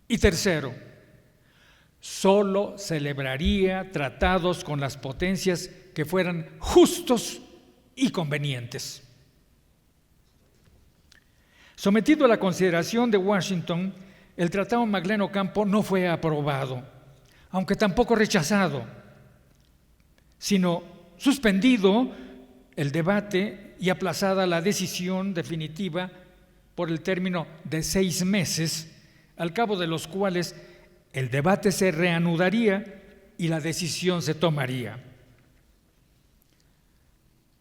Y tercero, solo celebraría tratados con las potencias que fueran justos y convenientes. Sometido a la consideración de Washington, el Tratado Magllane Ocampo no fue aprobado, aunque tampoco rechazado, sino suspendido el debate y aplazada la decisión definitiva por el término de 6 meses, al cabo de los cuales el debate se reanudaría y la decisión se tomaría.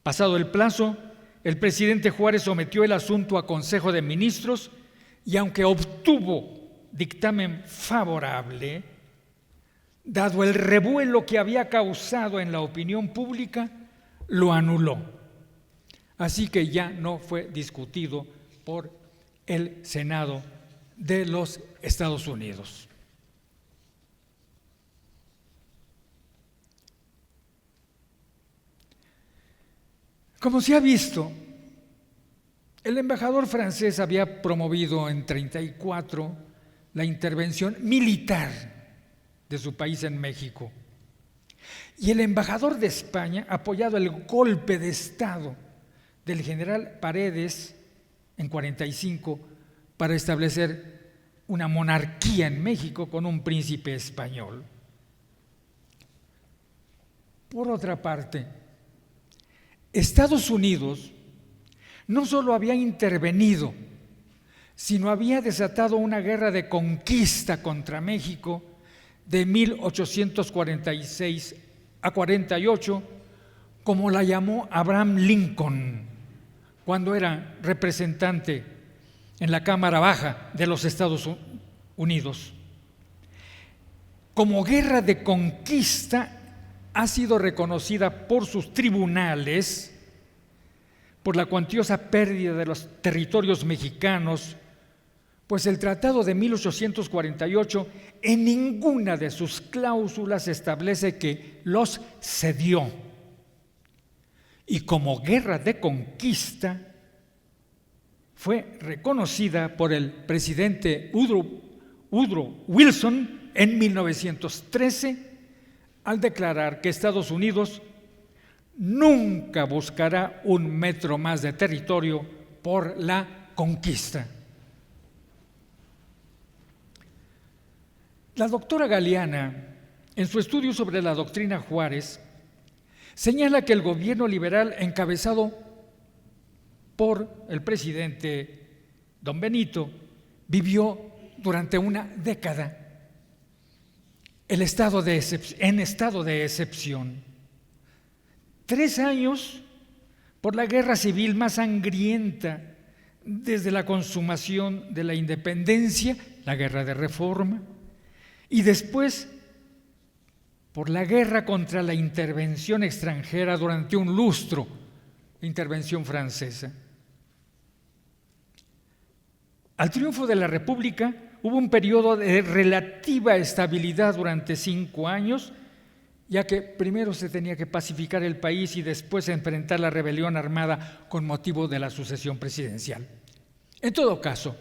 Pasado el plazo, el presidente Juárez sometió el asunto a Consejo de Ministros y aunque obtuvo dictamen favorable, dado el revuelo que había causado en la opinión pública, lo anuló. Así que ya no fue discutido por el Senado de los Estados Unidos. Como se ha visto, el embajador francés había promovido en 1934 la intervención militar de su país en México. Y el embajador de España ha apoyado el golpe de Estado del general Paredes en 1945 para establecer una monarquía en México con un príncipe español. Por otra parte, Estados Unidos no solo había intervenido, sino había desatado una guerra de conquista contra México de 1846 a 48, como la llamó Abraham Lincoln cuando era representante en la Cámara Baja de los Estados Unidos. Como guerra de conquista ha sido reconocida por sus tribunales por la cuantiosa pérdida de los territorios mexicanos pues el Tratado de 1848 en ninguna de sus cláusulas establece que los cedió. Y como guerra de conquista, fue reconocida por el presidente Woodrow Wilson en 1913 al declarar que Estados Unidos nunca buscará un metro más de territorio por la conquista. La doctora Galeana, en su estudio sobre la doctrina Juárez, señala que el gobierno liberal encabezado por el presidente don Benito vivió durante una década en estado de excepción. 3 años por la guerra civil más sangrienta desde la consumación de la independencia, la guerra de Reforma, y después por la guerra contra la intervención extranjera durante un lustro, la intervención francesa. Al triunfo de la República hubo un periodo de relativa estabilidad durante 5 años, ya que primero se tenía que pacificar el país y después enfrentar la rebelión armada con motivo de la sucesión presidencial. En todo caso,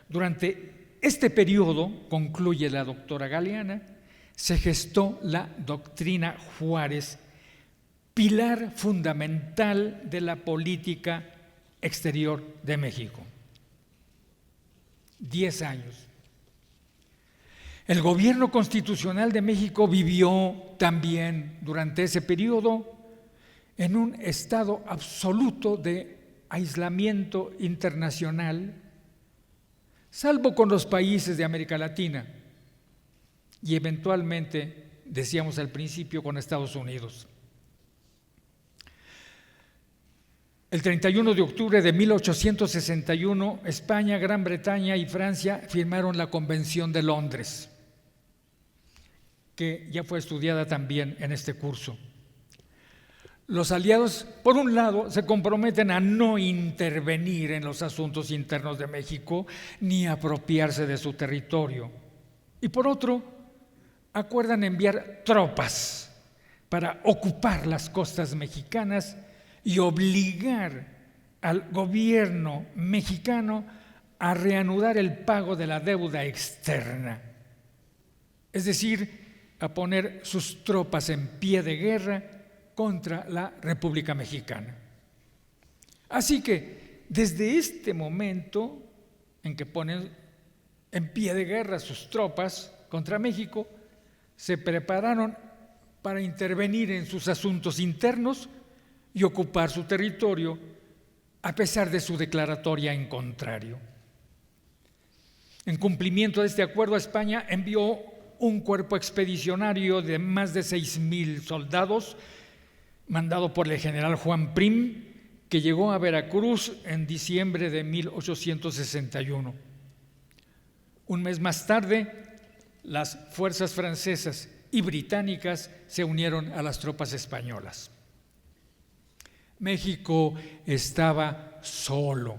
durante este periodo, concluye la doctora Galeana, se gestó la doctrina Juárez, pilar fundamental de la política exterior de México. 10 años. El gobierno constitucional de México vivió también durante ese periodo en un estado absoluto de aislamiento internacional, salvo con los países de América Latina y eventualmente, decíamos al principio, con Estados Unidos. El 31 de octubre de 1861, España, Gran Bretaña y Francia firmaron la Convención de Londres, que ya fue estudiada también en este curso. Los aliados, por un lado, se comprometen a no intervenir en los asuntos internos de México ni apropiarse de su territorio. Y por otro, acuerdan enviar tropas para ocupar las costas mexicanas y obligar al gobierno mexicano a reanudar el pago de la deuda externa. Es decir, a poner sus tropas en pie de guerra contra la República Mexicana. Así que desde este momento en que ponen en pie de guerra sus tropas contra México, se prepararon para intervenir en sus asuntos internos y ocupar su territorio a pesar de su declaratoria en contrario. En cumplimiento de este acuerdo, España envió un cuerpo expedicionario de más de 6,000 soldados, mandado por el general Juan Prim, que llegó a Veracruz en diciembre de 1861. Un mes más tarde, las fuerzas francesas y británicas se unieron a las tropas españolas. México estaba solo.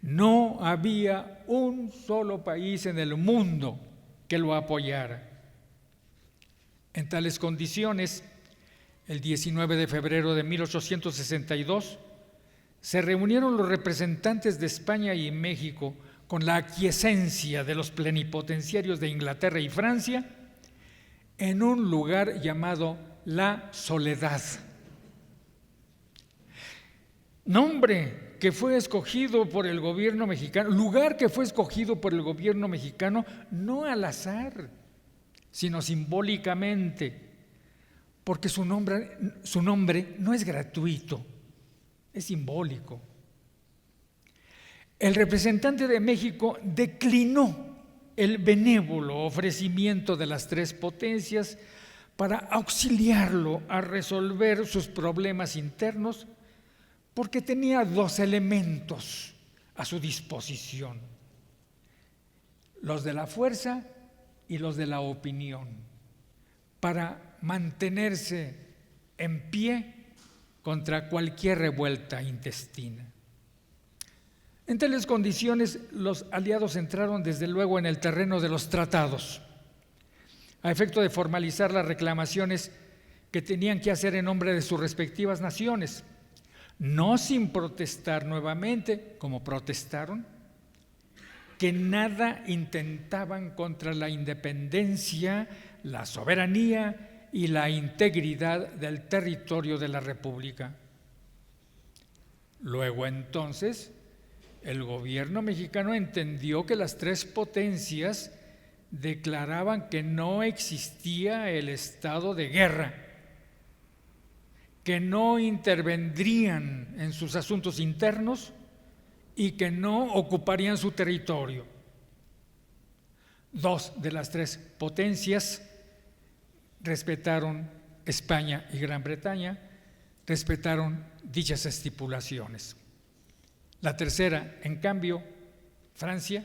No había un solo país en el mundo que lo apoyara. En tales condiciones, el 19 de febrero de 1862, se reunieron los representantes de España y México con la aquiescencia de los plenipotenciarios de Inglaterra y Francia en un lugar llamado La Soledad. Nombre que fue escogido por el gobierno mexicano, lugar que fue escogido por el gobierno mexicano no al azar, sino simbólicamente, porque su nombre no es gratuito, es simbólico. El representante de México declinó el benévolo ofrecimiento de las 3 potencias para auxiliarlo a resolver sus problemas internos, porque tenía 2 elementos a su disposición: los de la fuerza y los de la opinión, para mantenerse en pie contra cualquier revuelta intestina. En tales condiciones, los aliados entraron desde luego en el terreno de los tratados, a efecto de formalizar las reclamaciones que tenían que hacer en nombre de sus respectivas naciones, no sin protestar nuevamente, como protestaron, que nada intentaban contra la independencia, la soberanía y la integridad del territorio de la República. Luego entonces, el gobierno mexicano entendió que las tres potencias declaraban que no existía el estado de guerra, que no intervendrían en sus asuntos internos y que no ocuparían su territorio. Dos de las tres potencias respetaron, España y Gran Bretaña, respetaron dichas estipulaciones. La tercera, en cambio, Francia,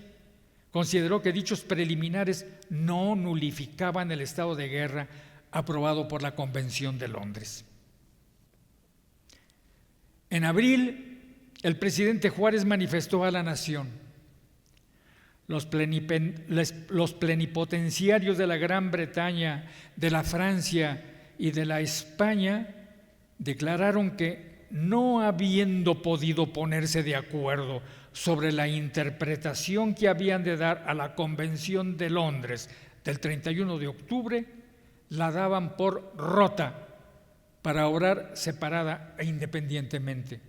consideró que dichos preliminares no nulificaban el estado de guerra aprobado por la Convención de Londres. En abril, el presidente Juárez manifestó a la nación: los plenipotenciarios de la Gran Bretaña, de la Francia y de la España declararon que, no habiendo podido ponerse de acuerdo sobre la interpretación que habían de dar a la Convención de Londres del 31 de octubre, la daban por rota para obrar separada e independientemente.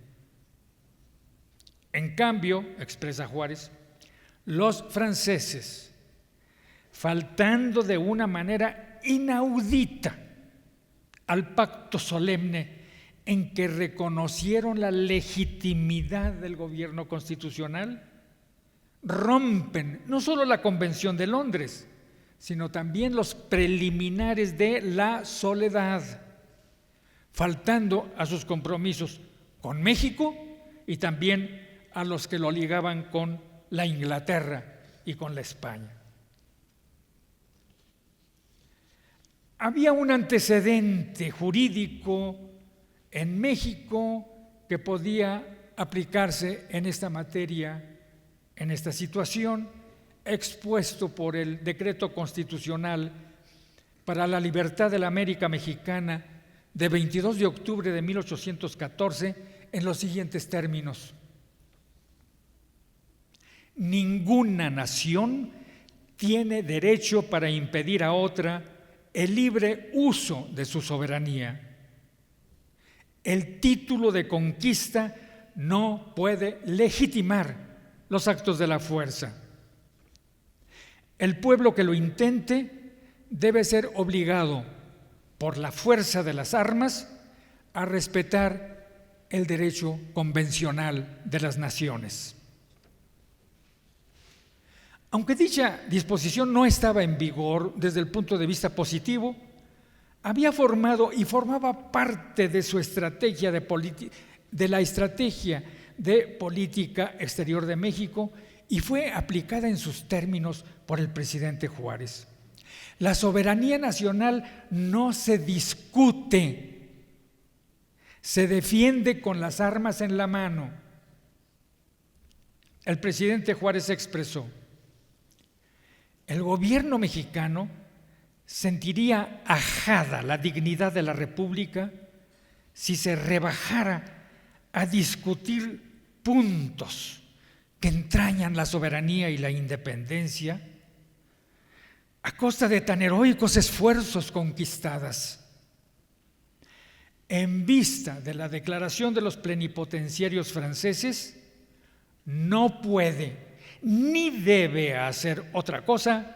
En cambio, expresa Juárez, los franceses, faltando de una manera inaudita al pacto solemne en que reconocieron la legitimidad del gobierno constitucional, rompen no solo la Convención de Londres, sino también los preliminares de la Soledad, faltando a sus compromisos con México y también a los que lo ligaban con la Inglaterra y con la España. Había un antecedente jurídico en México que podía aplicarse en esta materia, en esta situación, expuesto por el Decreto Constitucional para la Libertad de la América Mexicana de 22 de octubre de 1814 en los siguientes términos: ninguna nación tiene derecho para impedir a otra el libre uso de su soberanía. El título de conquista no puede legitimar los actos de la fuerza. El pueblo que lo intente debe ser obligado por la fuerza de las armas a respetar el derecho convencional de las naciones. Aunque dicha disposición no estaba en vigor desde el punto de vista positivo, había formado y formaba parte de su estrategia de la estrategia de política exterior de México y fue aplicada en sus términos por el presidente Juárez. La soberanía nacional no se discute, se defiende con las armas en la mano. El presidente Juárez expresó: el gobierno mexicano sentiría ajada la dignidad de la República si se rebajara a discutir puntos que entrañan la soberanía y la independencia a costa de tan heroicos esfuerzos conquistadas. En vista de la declaración de los plenipotenciarios franceses, no puede ni debe hacer otra cosa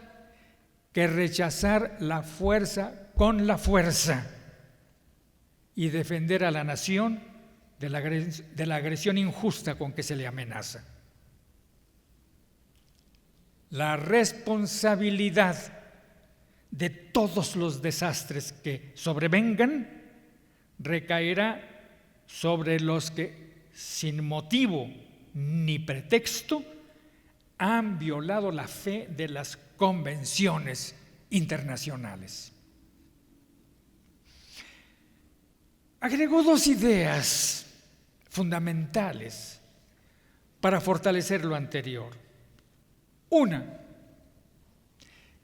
que rechazar la fuerza con la fuerza y defender a la nación de la agresión injusta con que se le amenaza. La responsabilidad de todos los desastres que sobrevengan recaerá sobre los que, sin motivo ni pretexto, han violado la fe de las convenciones internacionales. Agregó dos ideas fundamentales para fortalecer lo anterior. Una,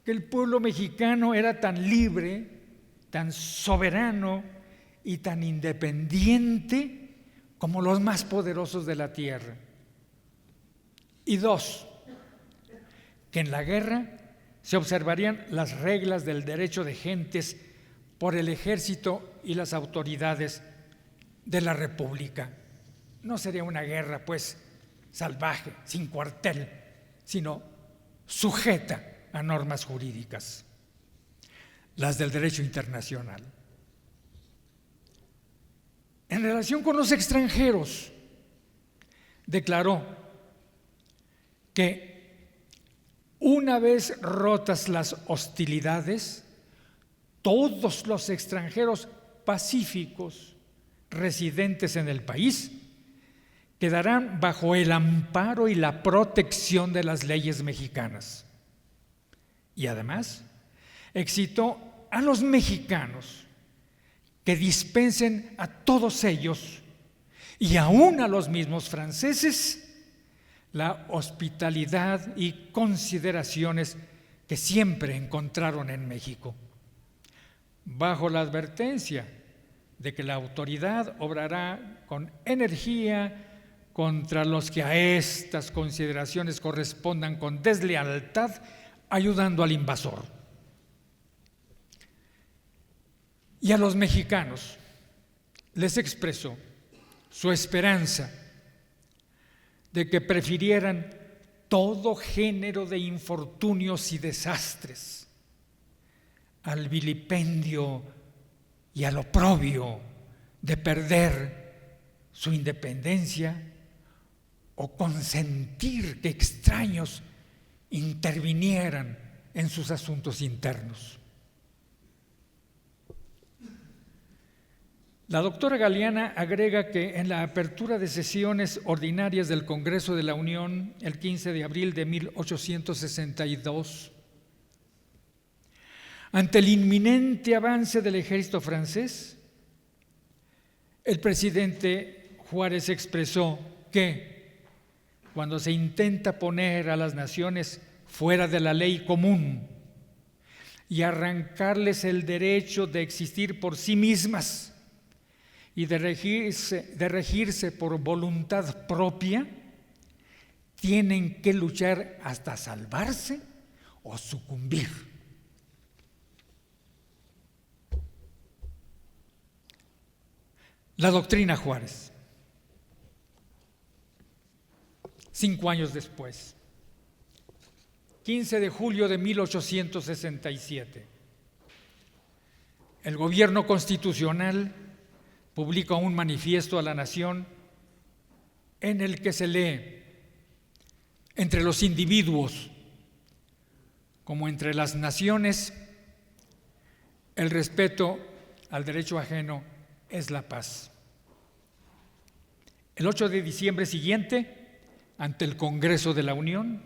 que el pueblo mexicano era tan libre, tan soberano y tan independiente como los más poderosos de la tierra. Y dos, que en la guerra se observarían las reglas del derecho de gentes por el ejército y las autoridades de la República. No sería una guerra, pues, salvaje, sin cuartel, sino sujeta a normas jurídicas, las del derecho internacional. En relación con los extranjeros, declaró que una vez rotas las hostilidades, todos los extranjeros pacíficos residentes en el país quedarán bajo el amparo y la protección de las leyes mexicanas. Y además, excitó a los mexicanos que dispensen a todos ellos y aún a los mismos franceses la hospitalidad y consideraciones que siempre encontraron en México, bajo la advertencia de que la autoridad obrará con energía contra los que a estas consideraciones correspondan con deslealtad, ayudando al invasor. Y a los mexicanos les expresó su esperanza de que prefirieran todo género de infortunios y desastres al vilipendio y al oprobio de perder su independencia o consentir que extraños intervinieran en sus asuntos internos. La doctora Galeana agrega que en la apertura de sesiones ordinarias del Congreso de la Unión el 15 de abril de 1862, ante el inminente avance del ejército francés, el presidente Juárez expresó que cuando se intenta poner a las naciones fuera de la ley común y arrancarles el derecho de existir por sí mismas y de regirse por voluntad propia, tienen que luchar hasta salvarse o sucumbir. La doctrina Juárez, 5 años después, 15 de julio de 1867, el gobierno constitucional publica un manifiesto a la nación en el que se lee: entre los individuos como entre las naciones, el respeto al derecho ajeno es la paz. El 8 de diciembre siguiente, ante el Congreso de la Unión,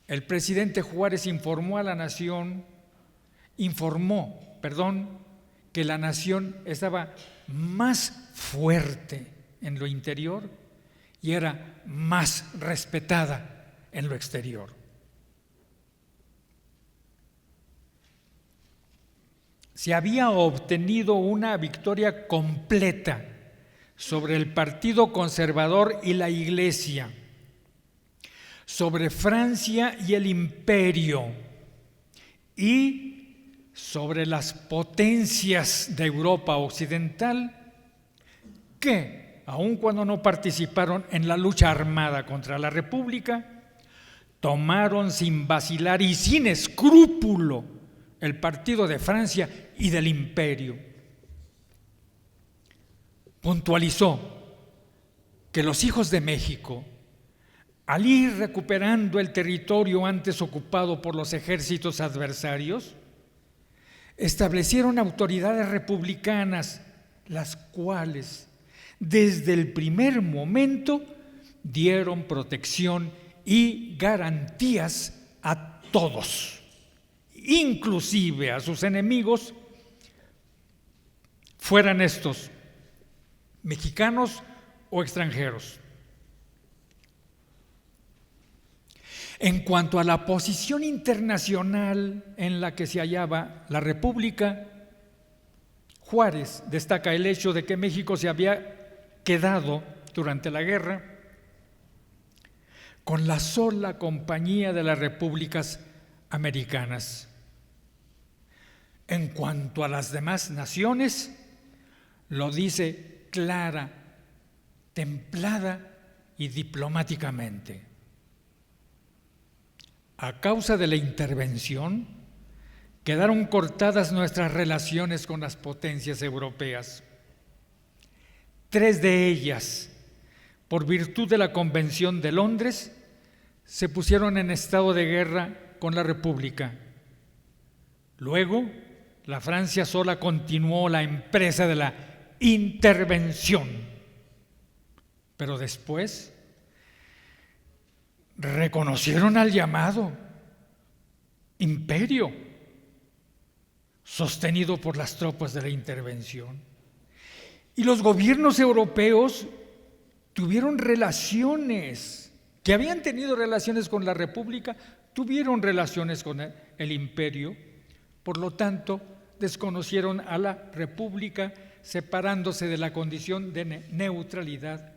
el presidente Juárez informó que la nación estaba más fuerte en lo interior y era más respetada en lo exterior. Se había obtenido una victoria completa sobre el Partido Conservador y la Iglesia, sobre Francia y el Imperio y sobre las potencias de Europa Occidental que, aun cuando no participaron en la lucha armada contra la República, tomaron sin vacilar y sin escrúpulo el partido de Francia y del Imperio. Puntualizó que los hijos de México, al ir recuperando el territorio antes ocupado por los ejércitos adversarios, establecieron autoridades republicanas, las cuales desde el primer momento dieron protección y garantías a todos, inclusive a sus enemigos, fueran estos mexicanos o extranjeros. En cuanto a la posición internacional en la que se hallaba la República, Juárez destaca el hecho de que México se había quedado durante la guerra con la sola compañía de las repúblicas americanas. En cuanto a las demás naciones, lo dice clara, templada y diplomáticamente. A causa de la intervención, quedaron cortadas nuestras relaciones con las potencias europeas. 3 de ellas, por virtud de la Convención de Londres, se pusieron en estado de guerra con la República. Luego, la Francia sola continuó la empresa de la intervención, pero después reconocieron al llamado imperio sostenido por las tropas de la intervención. Y los gobiernos europeos tuvieron relaciones, que habían tenido relaciones con la República, tuvieron relaciones con el imperio, por lo tanto, desconocieron a la República, separándose de la condición de neutralidad.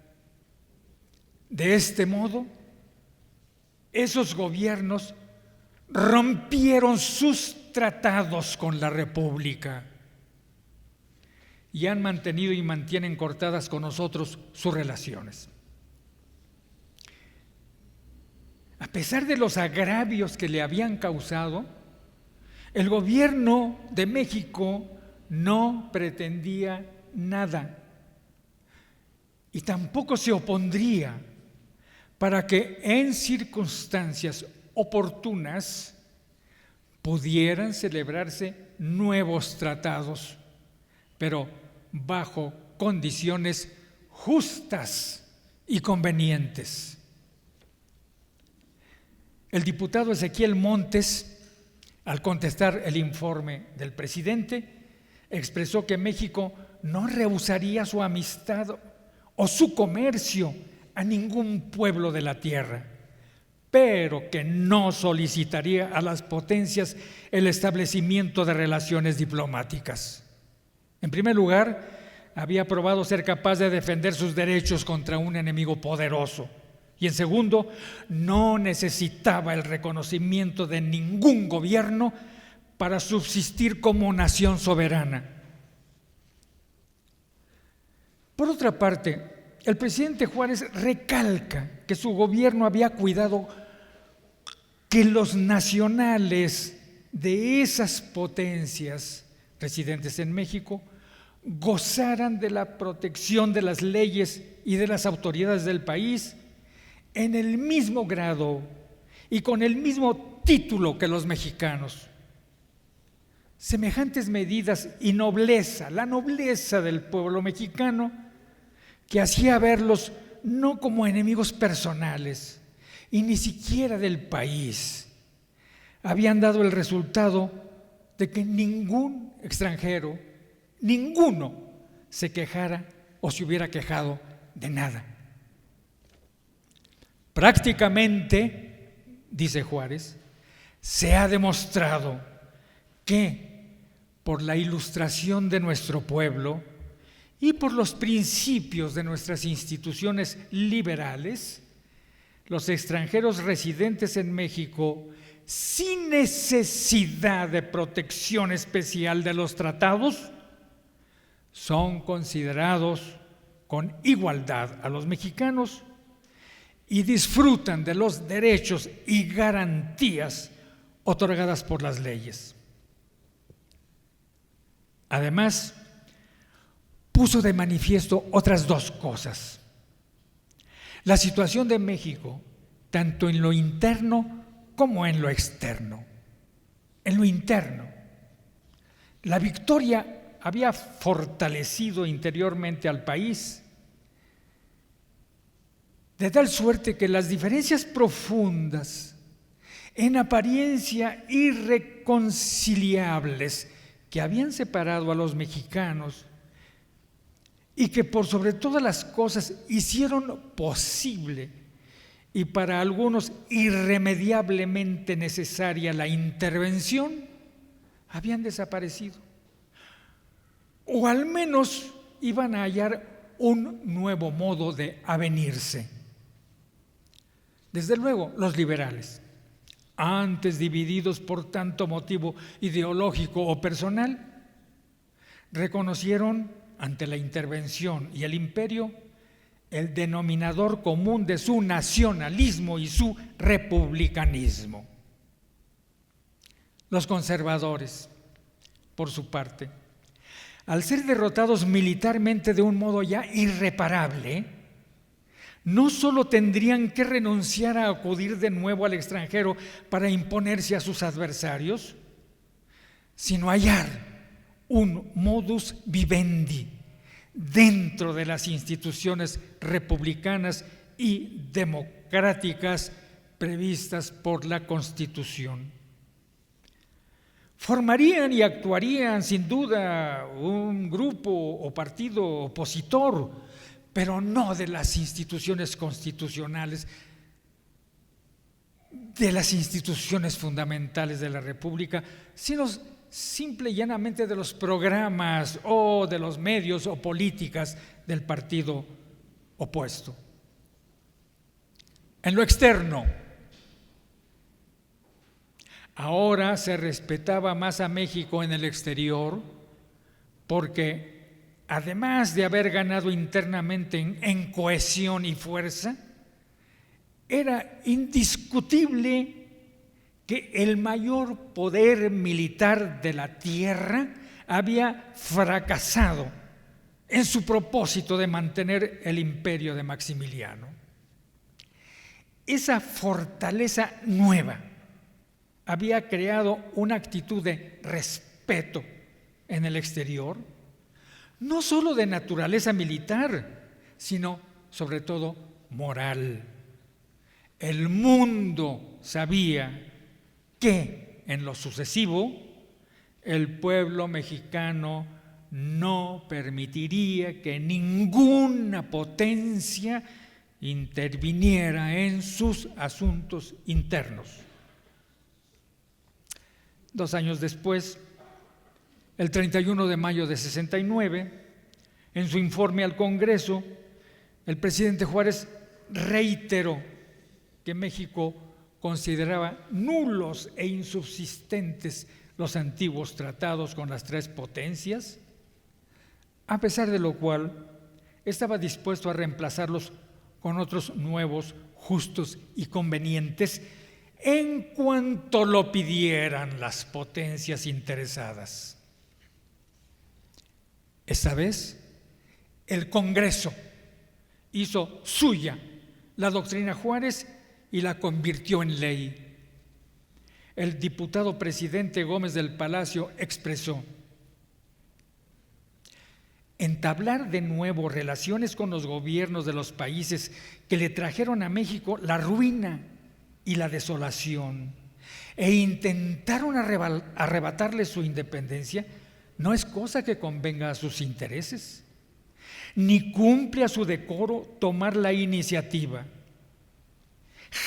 De este modo, esos gobiernos rompieron sus tratados con la República y han mantenido y mantienen cortadas con nosotros sus relaciones. A pesar de los agravios que le habían causado, el gobierno de México no pretendía nada y tampoco se opondría para que en circunstancias oportunas pudieran celebrarse nuevos tratados, pero bajo condiciones justas y convenientes. El diputado Ezequiel Montes, al contestar el informe del presidente, expresó que México no rehusaría su amistad o su comercio a ningún pueblo de la tierra, pero que no solicitaría a las potencias el establecimiento de relaciones diplomáticas. En primer lugar, había probado ser capaz de defender sus derechos contra un enemigo poderoso. Y en segundo, no necesitaba el reconocimiento de ningún gobierno para subsistir como nación soberana. Por otra parte, el presidente Juárez recalca que su gobierno había cuidado que los nacionales de esas potencias residentes en México gozaran de la protección de las leyes y de las autoridades del país en el mismo grado y con el mismo título que los mexicanos. Semejantes medidas y nobleza, la nobleza del pueblo mexicano, que hacía verlos no como enemigos personales y ni siquiera del país, habían dado el resultado de que ningún extranjero, ninguno, se quejara o se hubiera quejado de nada. Prácticamente, dice Juárez, se ha demostrado que por la ilustración de nuestro pueblo y por los principios de nuestras instituciones liberales, los extranjeros residentes en México, sin necesidad de protección especial de los tratados, son considerados con igualdad a los mexicanos y disfrutan de los derechos y garantías otorgadas por las leyes. Además, puso de manifiesto otras 2 cosas. La situación de México, tanto en lo interno como en lo externo. En lo interno, la victoria había fortalecido interiormente al país, de tal suerte que las diferencias profundas, en apariencia irreconciliables, que habían separado a los mexicanos y que por sobre todas las cosas hicieron posible y para algunos irremediablemente necesaria la intervención, habían desaparecido. O al menos iban a hallar un nuevo modo de avenirse. Desde luego, los liberales, antes divididos por tanto motivo ideológico o personal, reconocieron ante la intervención y el imperio el denominador común de su nacionalismo y su republicanismo. Los conservadores, por su parte, al ser derrotados militarmente de un modo ya irreparable, no solo tendrían que renunciar a acudir de nuevo al extranjero para imponerse a sus adversarios, sino hallar un modus vivendi dentro de las instituciones republicanas y democráticas previstas por la Constitución. Formarían y actuarían sin duda un grupo o partido opositor, pero no de las instituciones constitucionales, de las instituciones fundamentales de la República, sino simple y llanamente de los programas o de los medios o políticas del partido opuesto. En lo externo, ahora se respetaba más a México en el exterior porque, además de haber ganado internamente en cohesión y fuerza, era indiscutible que el mayor poder militar de la tierra había fracasado en su propósito de mantener el imperio de Maximiliano. Esa fortaleza nueva había creado una actitud de respeto en el exterior, no solo de naturaleza militar, sino sobre todo moral. El mundo sabía que en lo sucesivo el pueblo mexicano no permitiría que ninguna potencia interviniera en sus asuntos internos. 2 años después, el 31 de mayo de 69, en su informe al Congreso, el presidente Juárez reiteró que México consideraba nulos e insubsistentes los antiguos tratados con las 3 potencias, a pesar de lo cual estaba dispuesto a reemplazarlos con otros nuevos, justos y convenientes en cuanto lo pidieran las potencias interesadas. Esta vez, el Congreso hizo suya la doctrina Juárez y la convirtió en ley. El diputado presidente Gómez del Palacio expresó: entablar de nuevo relaciones con los gobiernos de los países que le trajeron a México la ruina y la desolación e intentaron arrebatarle su independencia no es cosa que convenga a sus intereses, ni cumple a su decoro tomar la iniciativa.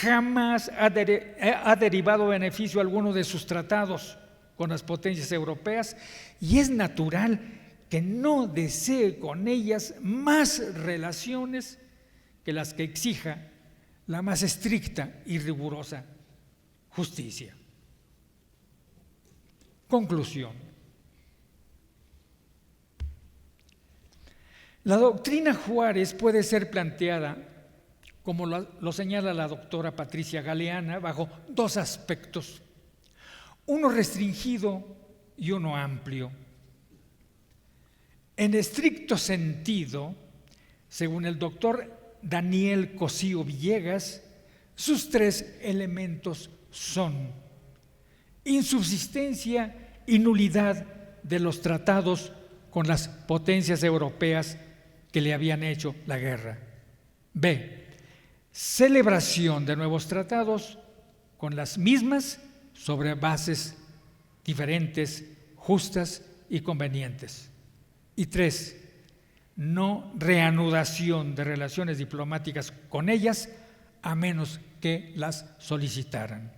Jamás ha derivado beneficio alguno de sus tratados con las potencias europeas y es natural que no desee con ellas más relaciones que las que exija la más estricta y rigurosa justicia. Conclusión. La doctrina Juárez puede ser planteada, como lo señala la doctora Patricia Galeana, bajo 2 aspectos, uno restringido y uno amplio. En estricto sentido, según el doctor Daniel Cosío Villegas, sus 3 elementos son insubsistencia y nulidad de los tratados con las potencias europeas que le habían hecho la guerra. B. Celebración de nuevos tratados con las mismas sobre bases diferentes, justas y convenientes. Y 3. No reanudación de relaciones diplomáticas con ellas a menos que las solicitaran.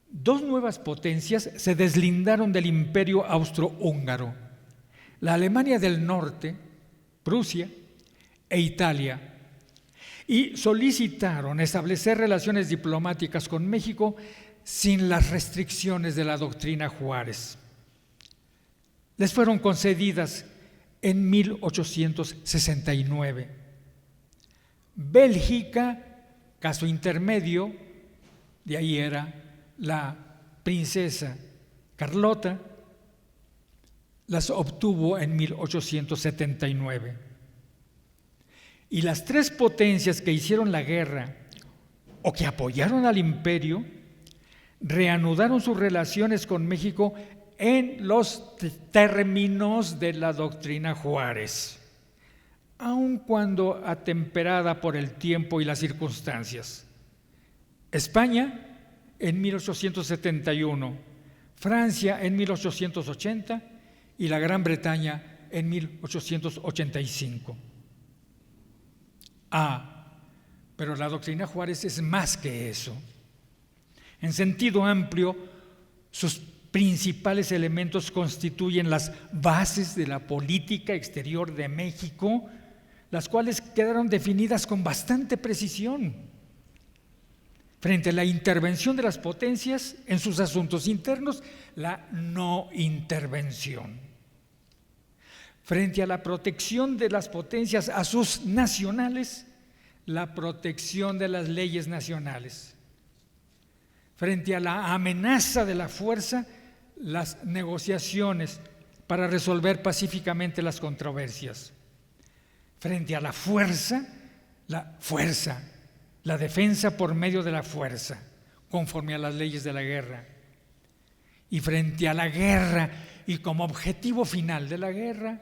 Dos nuevas potencias se deslindaron del imperio austrohúngaro: la Alemania del Norte, Prusia, e Italia, y solicitaron establecer relaciones diplomáticas con México sin las restricciones de la doctrina Juárez. Les fueron concedidas en 1869. Bélgica, caso intermedio, de ahí era la princesa Carlota, las obtuvo en 1879. Y las tres potencias que hicieron la guerra o que apoyaron al imperio reanudaron sus relaciones con México en los términos de la doctrina Juárez, aun cuando atemperada por el tiempo y las circunstancias. España en 1871, Francia en 1880 y la Gran Bretaña en 1885. Pero la doctrina Juárez es más que eso. En sentido amplio, sus principales elementos constituyen las bases de la política exterior de México, las cuales quedaron definidas con bastante precisión. Frente a la intervención de las potencias en sus asuntos internos, la no intervención. Frente a la protección de las potencias a sus nacionales, la protección de las leyes nacionales. Frente a la amenaza de la fuerza, las negociaciones para resolver pacíficamente las controversias. Frente a la fuerza, la defensa por medio de la fuerza, conforme a las leyes de la guerra. Y frente a la guerra, y como objetivo final de la guerra,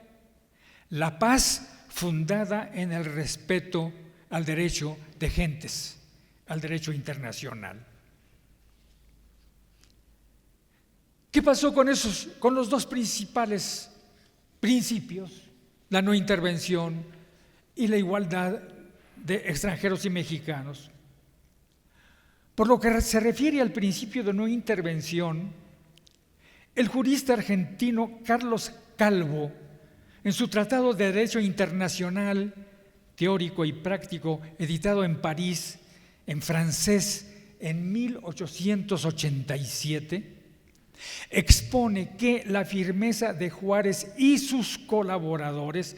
la paz fundada en el respeto al derecho de gentes, al derecho internacional. ¿Qué pasó con los dos principales principios? La no intervención y la igualdad de extranjeros y mexicanos. Por lo que se refiere al principio de no intervención, el jurista argentino Carlos Calvo, en su Tratado de Derecho Internacional, teórico y práctico, editado en París, en francés, en 1887, expone que la firmeza de Juárez y sus colaboradores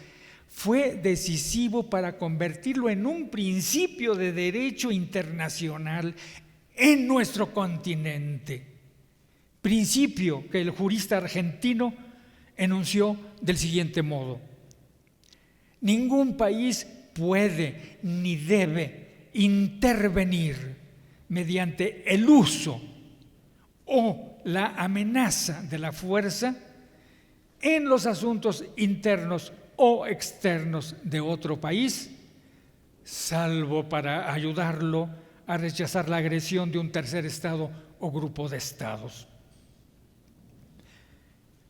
fue decisivo para convertirlo en un principio de derecho internacional en nuestro continente. Principio que el jurista argentino enunció del siguiente modo: ningún país puede ni debe intervenir mediante el uso o la amenaza de la fuerza en los asuntos internos o externos de otro país, salvo para ayudarlo a rechazar la agresión de un tercer estado o grupo de estados.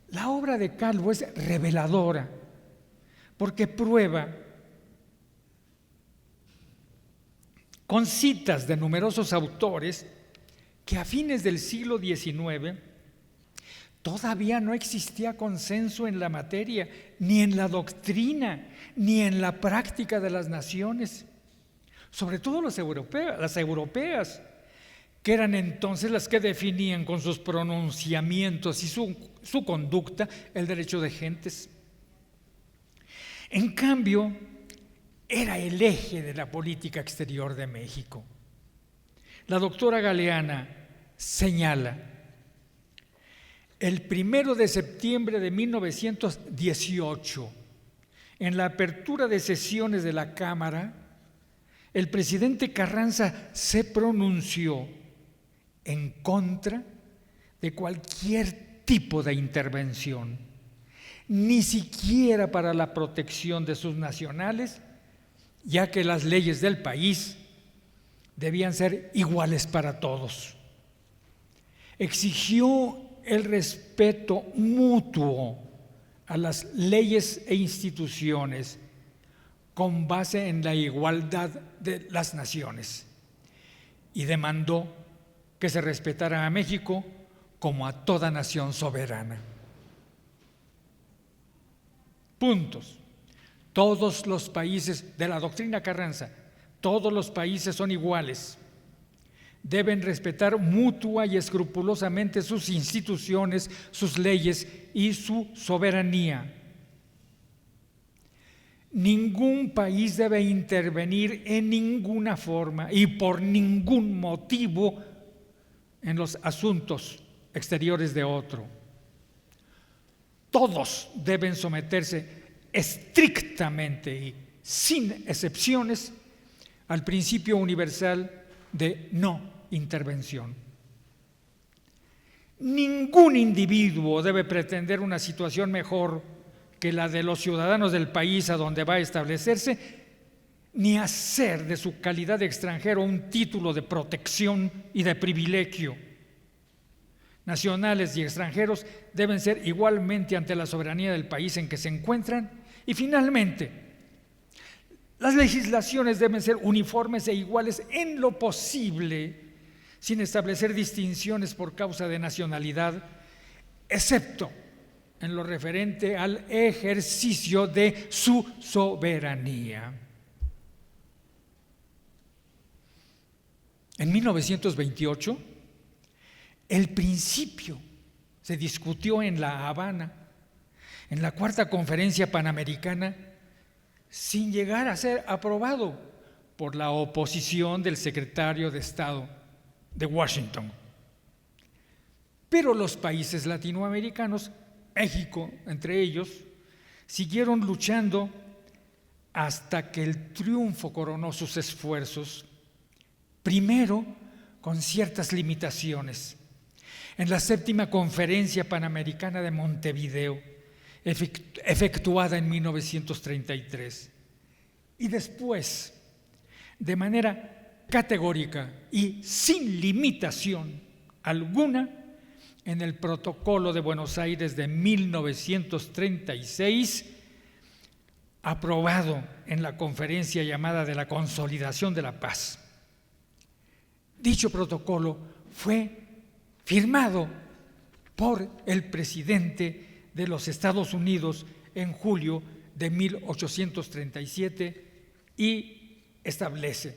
La obra de Calvo es reveladora porque prueba con citas de numerosos autores que a fines del siglo XIX todavía no existía consenso en la materia, ni en la doctrina, ni en la práctica de las naciones, sobre todo las europeas, que eran entonces las que definían con sus pronunciamientos y su conducta el derecho de gentes. En cambio, era el eje de la política exterior de México. La doctora Galeana señala: el 1 de septiembre de 1918, en la apertura de sesiones de la Cámara, el presidente Carranza se pronunció en contra de cualquier tipo de intervención, ni siquiera para la protección de sus nacionales, ya que las leyes del país debían ser iguales para todos. Exigió el respeto mutuo a las leyes e instituciones con base en la igualdad de las naciones y demandó que se respetara a México como a toda nación soberana. Puntos. Todos los países de la doctrina Carranza, todos los países son iguales. Deben respetar mutua y escrupulosamente sus instituciones, sus leyes y su soberanía. Ningún país debe intervenir en ninguna forma y por ningún motivo en los asuntos exteriores de otro. Todos deben someterse estrictamente y sin excepciones al principio universal de no intervención. Ningún individuo debe pretender una situación mejor que la de los ciudadanos del país a donde va a establecerse, ni hacer de su calidad de extranjero un título de protección y de privilegio. Nacionales y extranjeros deben ser igualmente ante la soberanía del país en que se encuentran. Y finalmente, las legislaciones deben ser uniformes e iguales en lo posible, sin establecer distinciones por causa de nacionalidad, excepto en lo referente al ejercicio de su soberanía. En 1928, el principio se discutió en La Habana, en la Cuarta Conferencia Panamericana, sin llegar a ser aprobado por la oposición del secretario de Estado de Washington. Pero los países latinoamericanos, México entre ellos, siguieron luchando hasta que el triunfo coronó sus esfuerzos, primero con ciertas limitaciones. En la Séptima Conferencia Panamericana de Montevideo, efectuada en 1933, y después, de manera categórica y sin limitación alguna, en el Protocolo de Buenos Aires de 1936, aprobado en la conferencia llamada de la Consolidación de la Paz. Dicho protocolo fue firmado por el presidente de los Estados Unidos en julio de 1837 y establece: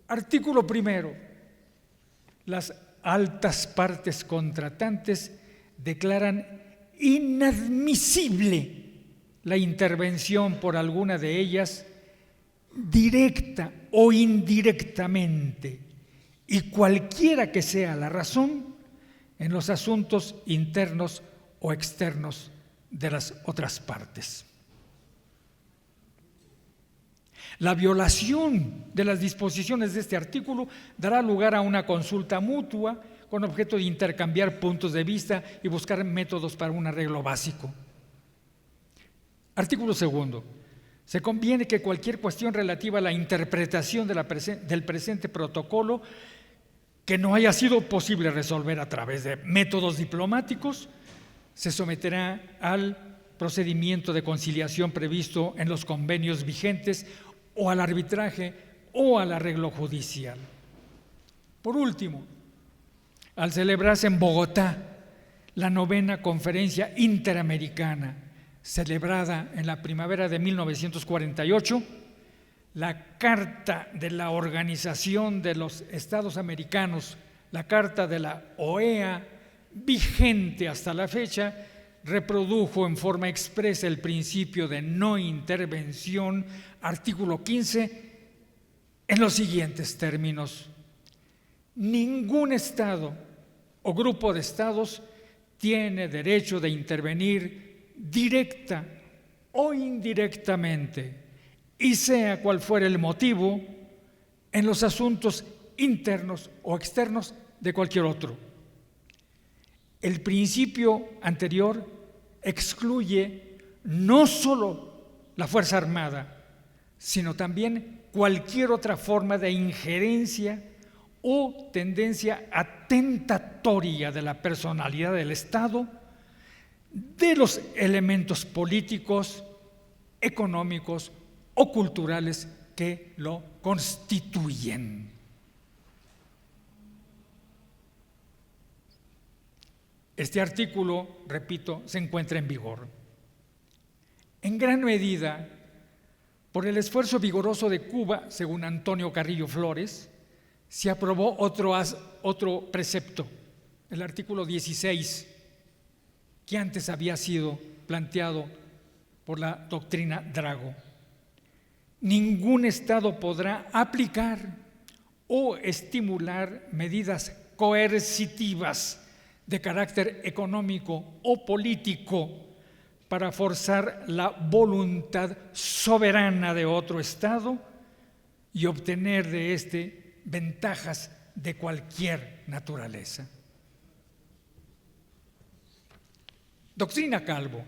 artículo primero, las altas partes contratantes declaran inadmisible la intervención por alguna de ellas, directa o indirectamente, y cualquiera que sea la razón, en los asuntos internos o externos de las otras partes. La violación de las disposiciones de este artículo dará lugar a una consulta mutua con objeto de intercambiar puntos de vista y buscar métodos para un arreglo básico. Artículo segundo. Se conviene que cualquier cuestión relativa a la interpretación del presente protocolo que no haya sido posible resolver a través de métodos diplomáticos se someterá al procedimiento de conciliación previsto en los convenios vigentes o al arbitraje o al arreglo judicial. Por último, al celebrarse en Bogotá la 9ª Conferencia Interamericana, celebrada en la primavera de 1948, la Carta de la Organización de los Estados Americanos, la Carta de la OEA, vigente hasta la fecha, reprodujo en forma expresa el principio de no intervención, artículo 15, en los siguientes términos: ningún Estado o grupo de Estados tiene derecho de intervenir directa o indirectamente, y sea cual fuera el motivo, en los asuntos internos o externos de cualquier otro. El principio anterior excluye no solo la Fuerza Armada, sino también cualquier otra forma de injerencia o tendencia atentatoria de la personalidad del Estado, de los elementos políticos, económicos o culturales que lo constituyen. Este artículo, repito, se encuentra en vigor. En gran medida, por el esfuerzo vigoroso de Cuba, según Antonio Carrillo Flores, se aprobó otro precepto, el artículo 16, que antes había sido planteado por la doctrina Drago. Ningún Estado podrá aplicar o estimular medidas coercitivas de carácter económico o político para forzar la voluntad soberana de otro Estado y obtener de éste ventajas de cualquier naturaleza. Doctrina Calvo.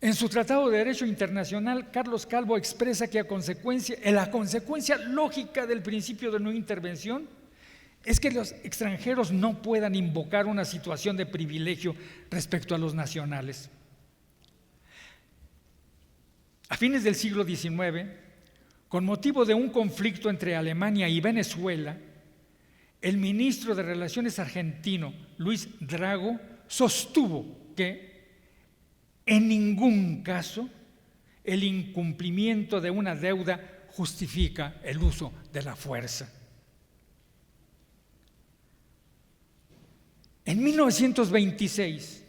En su Tratado de Derecho Internacional, Carlos Calvo expresa que la consecuencia lógica del principio de no intervención es que los extranjeros no puedan invocar una situación de privilegio respecto a los nacionales. A fines del siglo XIX, con motivo de un conflicto entre Alemania y Venezuela, el ministro de Relaciones argentino, Luis Drago, sostuvo que en ningún caso el incumplimiento de una deuda justifica el uso de la fuerza. En 1926,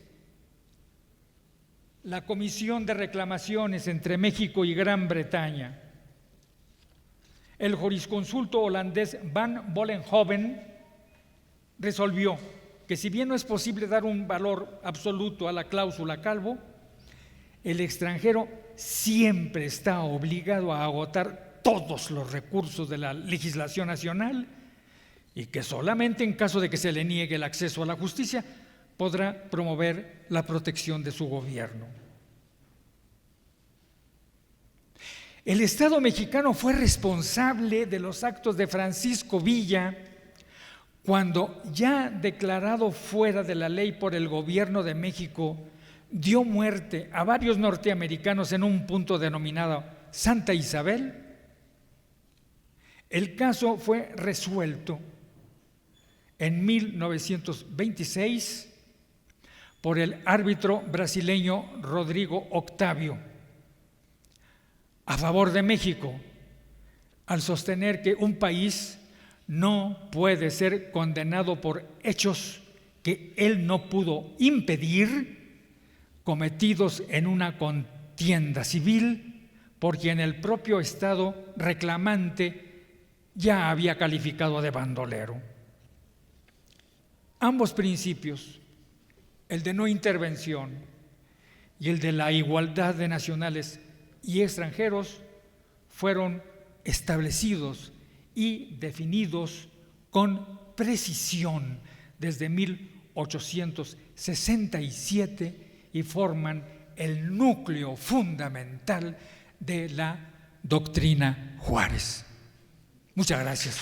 la Comisión de Reclamaciones entre México y Gran Bretaña, el jurisconsulto holandés Van Vollenhoven, resolvió que si bien no es posible dar un valor absoluto a la cláusula Calvo, el extranjero siempre está obligado a agotar todos los recursos de la legislación nacional y que solamente en caso de que se le niegue el acceso a la justicia podrá promover la protección de su gobierno. El Estado mexicano fue responsable de los actos de Francisco Villa cuando, ya declarado fuera de la ley por el gobierno de México, dio muerte a varios norteamericanos en un punto denominado Santa Isabel. El caso fue resuelto en 1926 por el árbitro brasileño Rodrigo Octavio a favor de México, al sostener que un país no puede ser condenado por hechos que él no pudo impedir, cometidos en una contienda civil, por quien el propio Estado reclamante ya había calificado de bandolero. Ambos principios, el de no intervención y el de la igualdad de nacionales y extranjeros, fueron establecidos y definidos con precisión desde 1867 y forman el núcleo fundamental de la doctrina Juárez. Muchas gracias.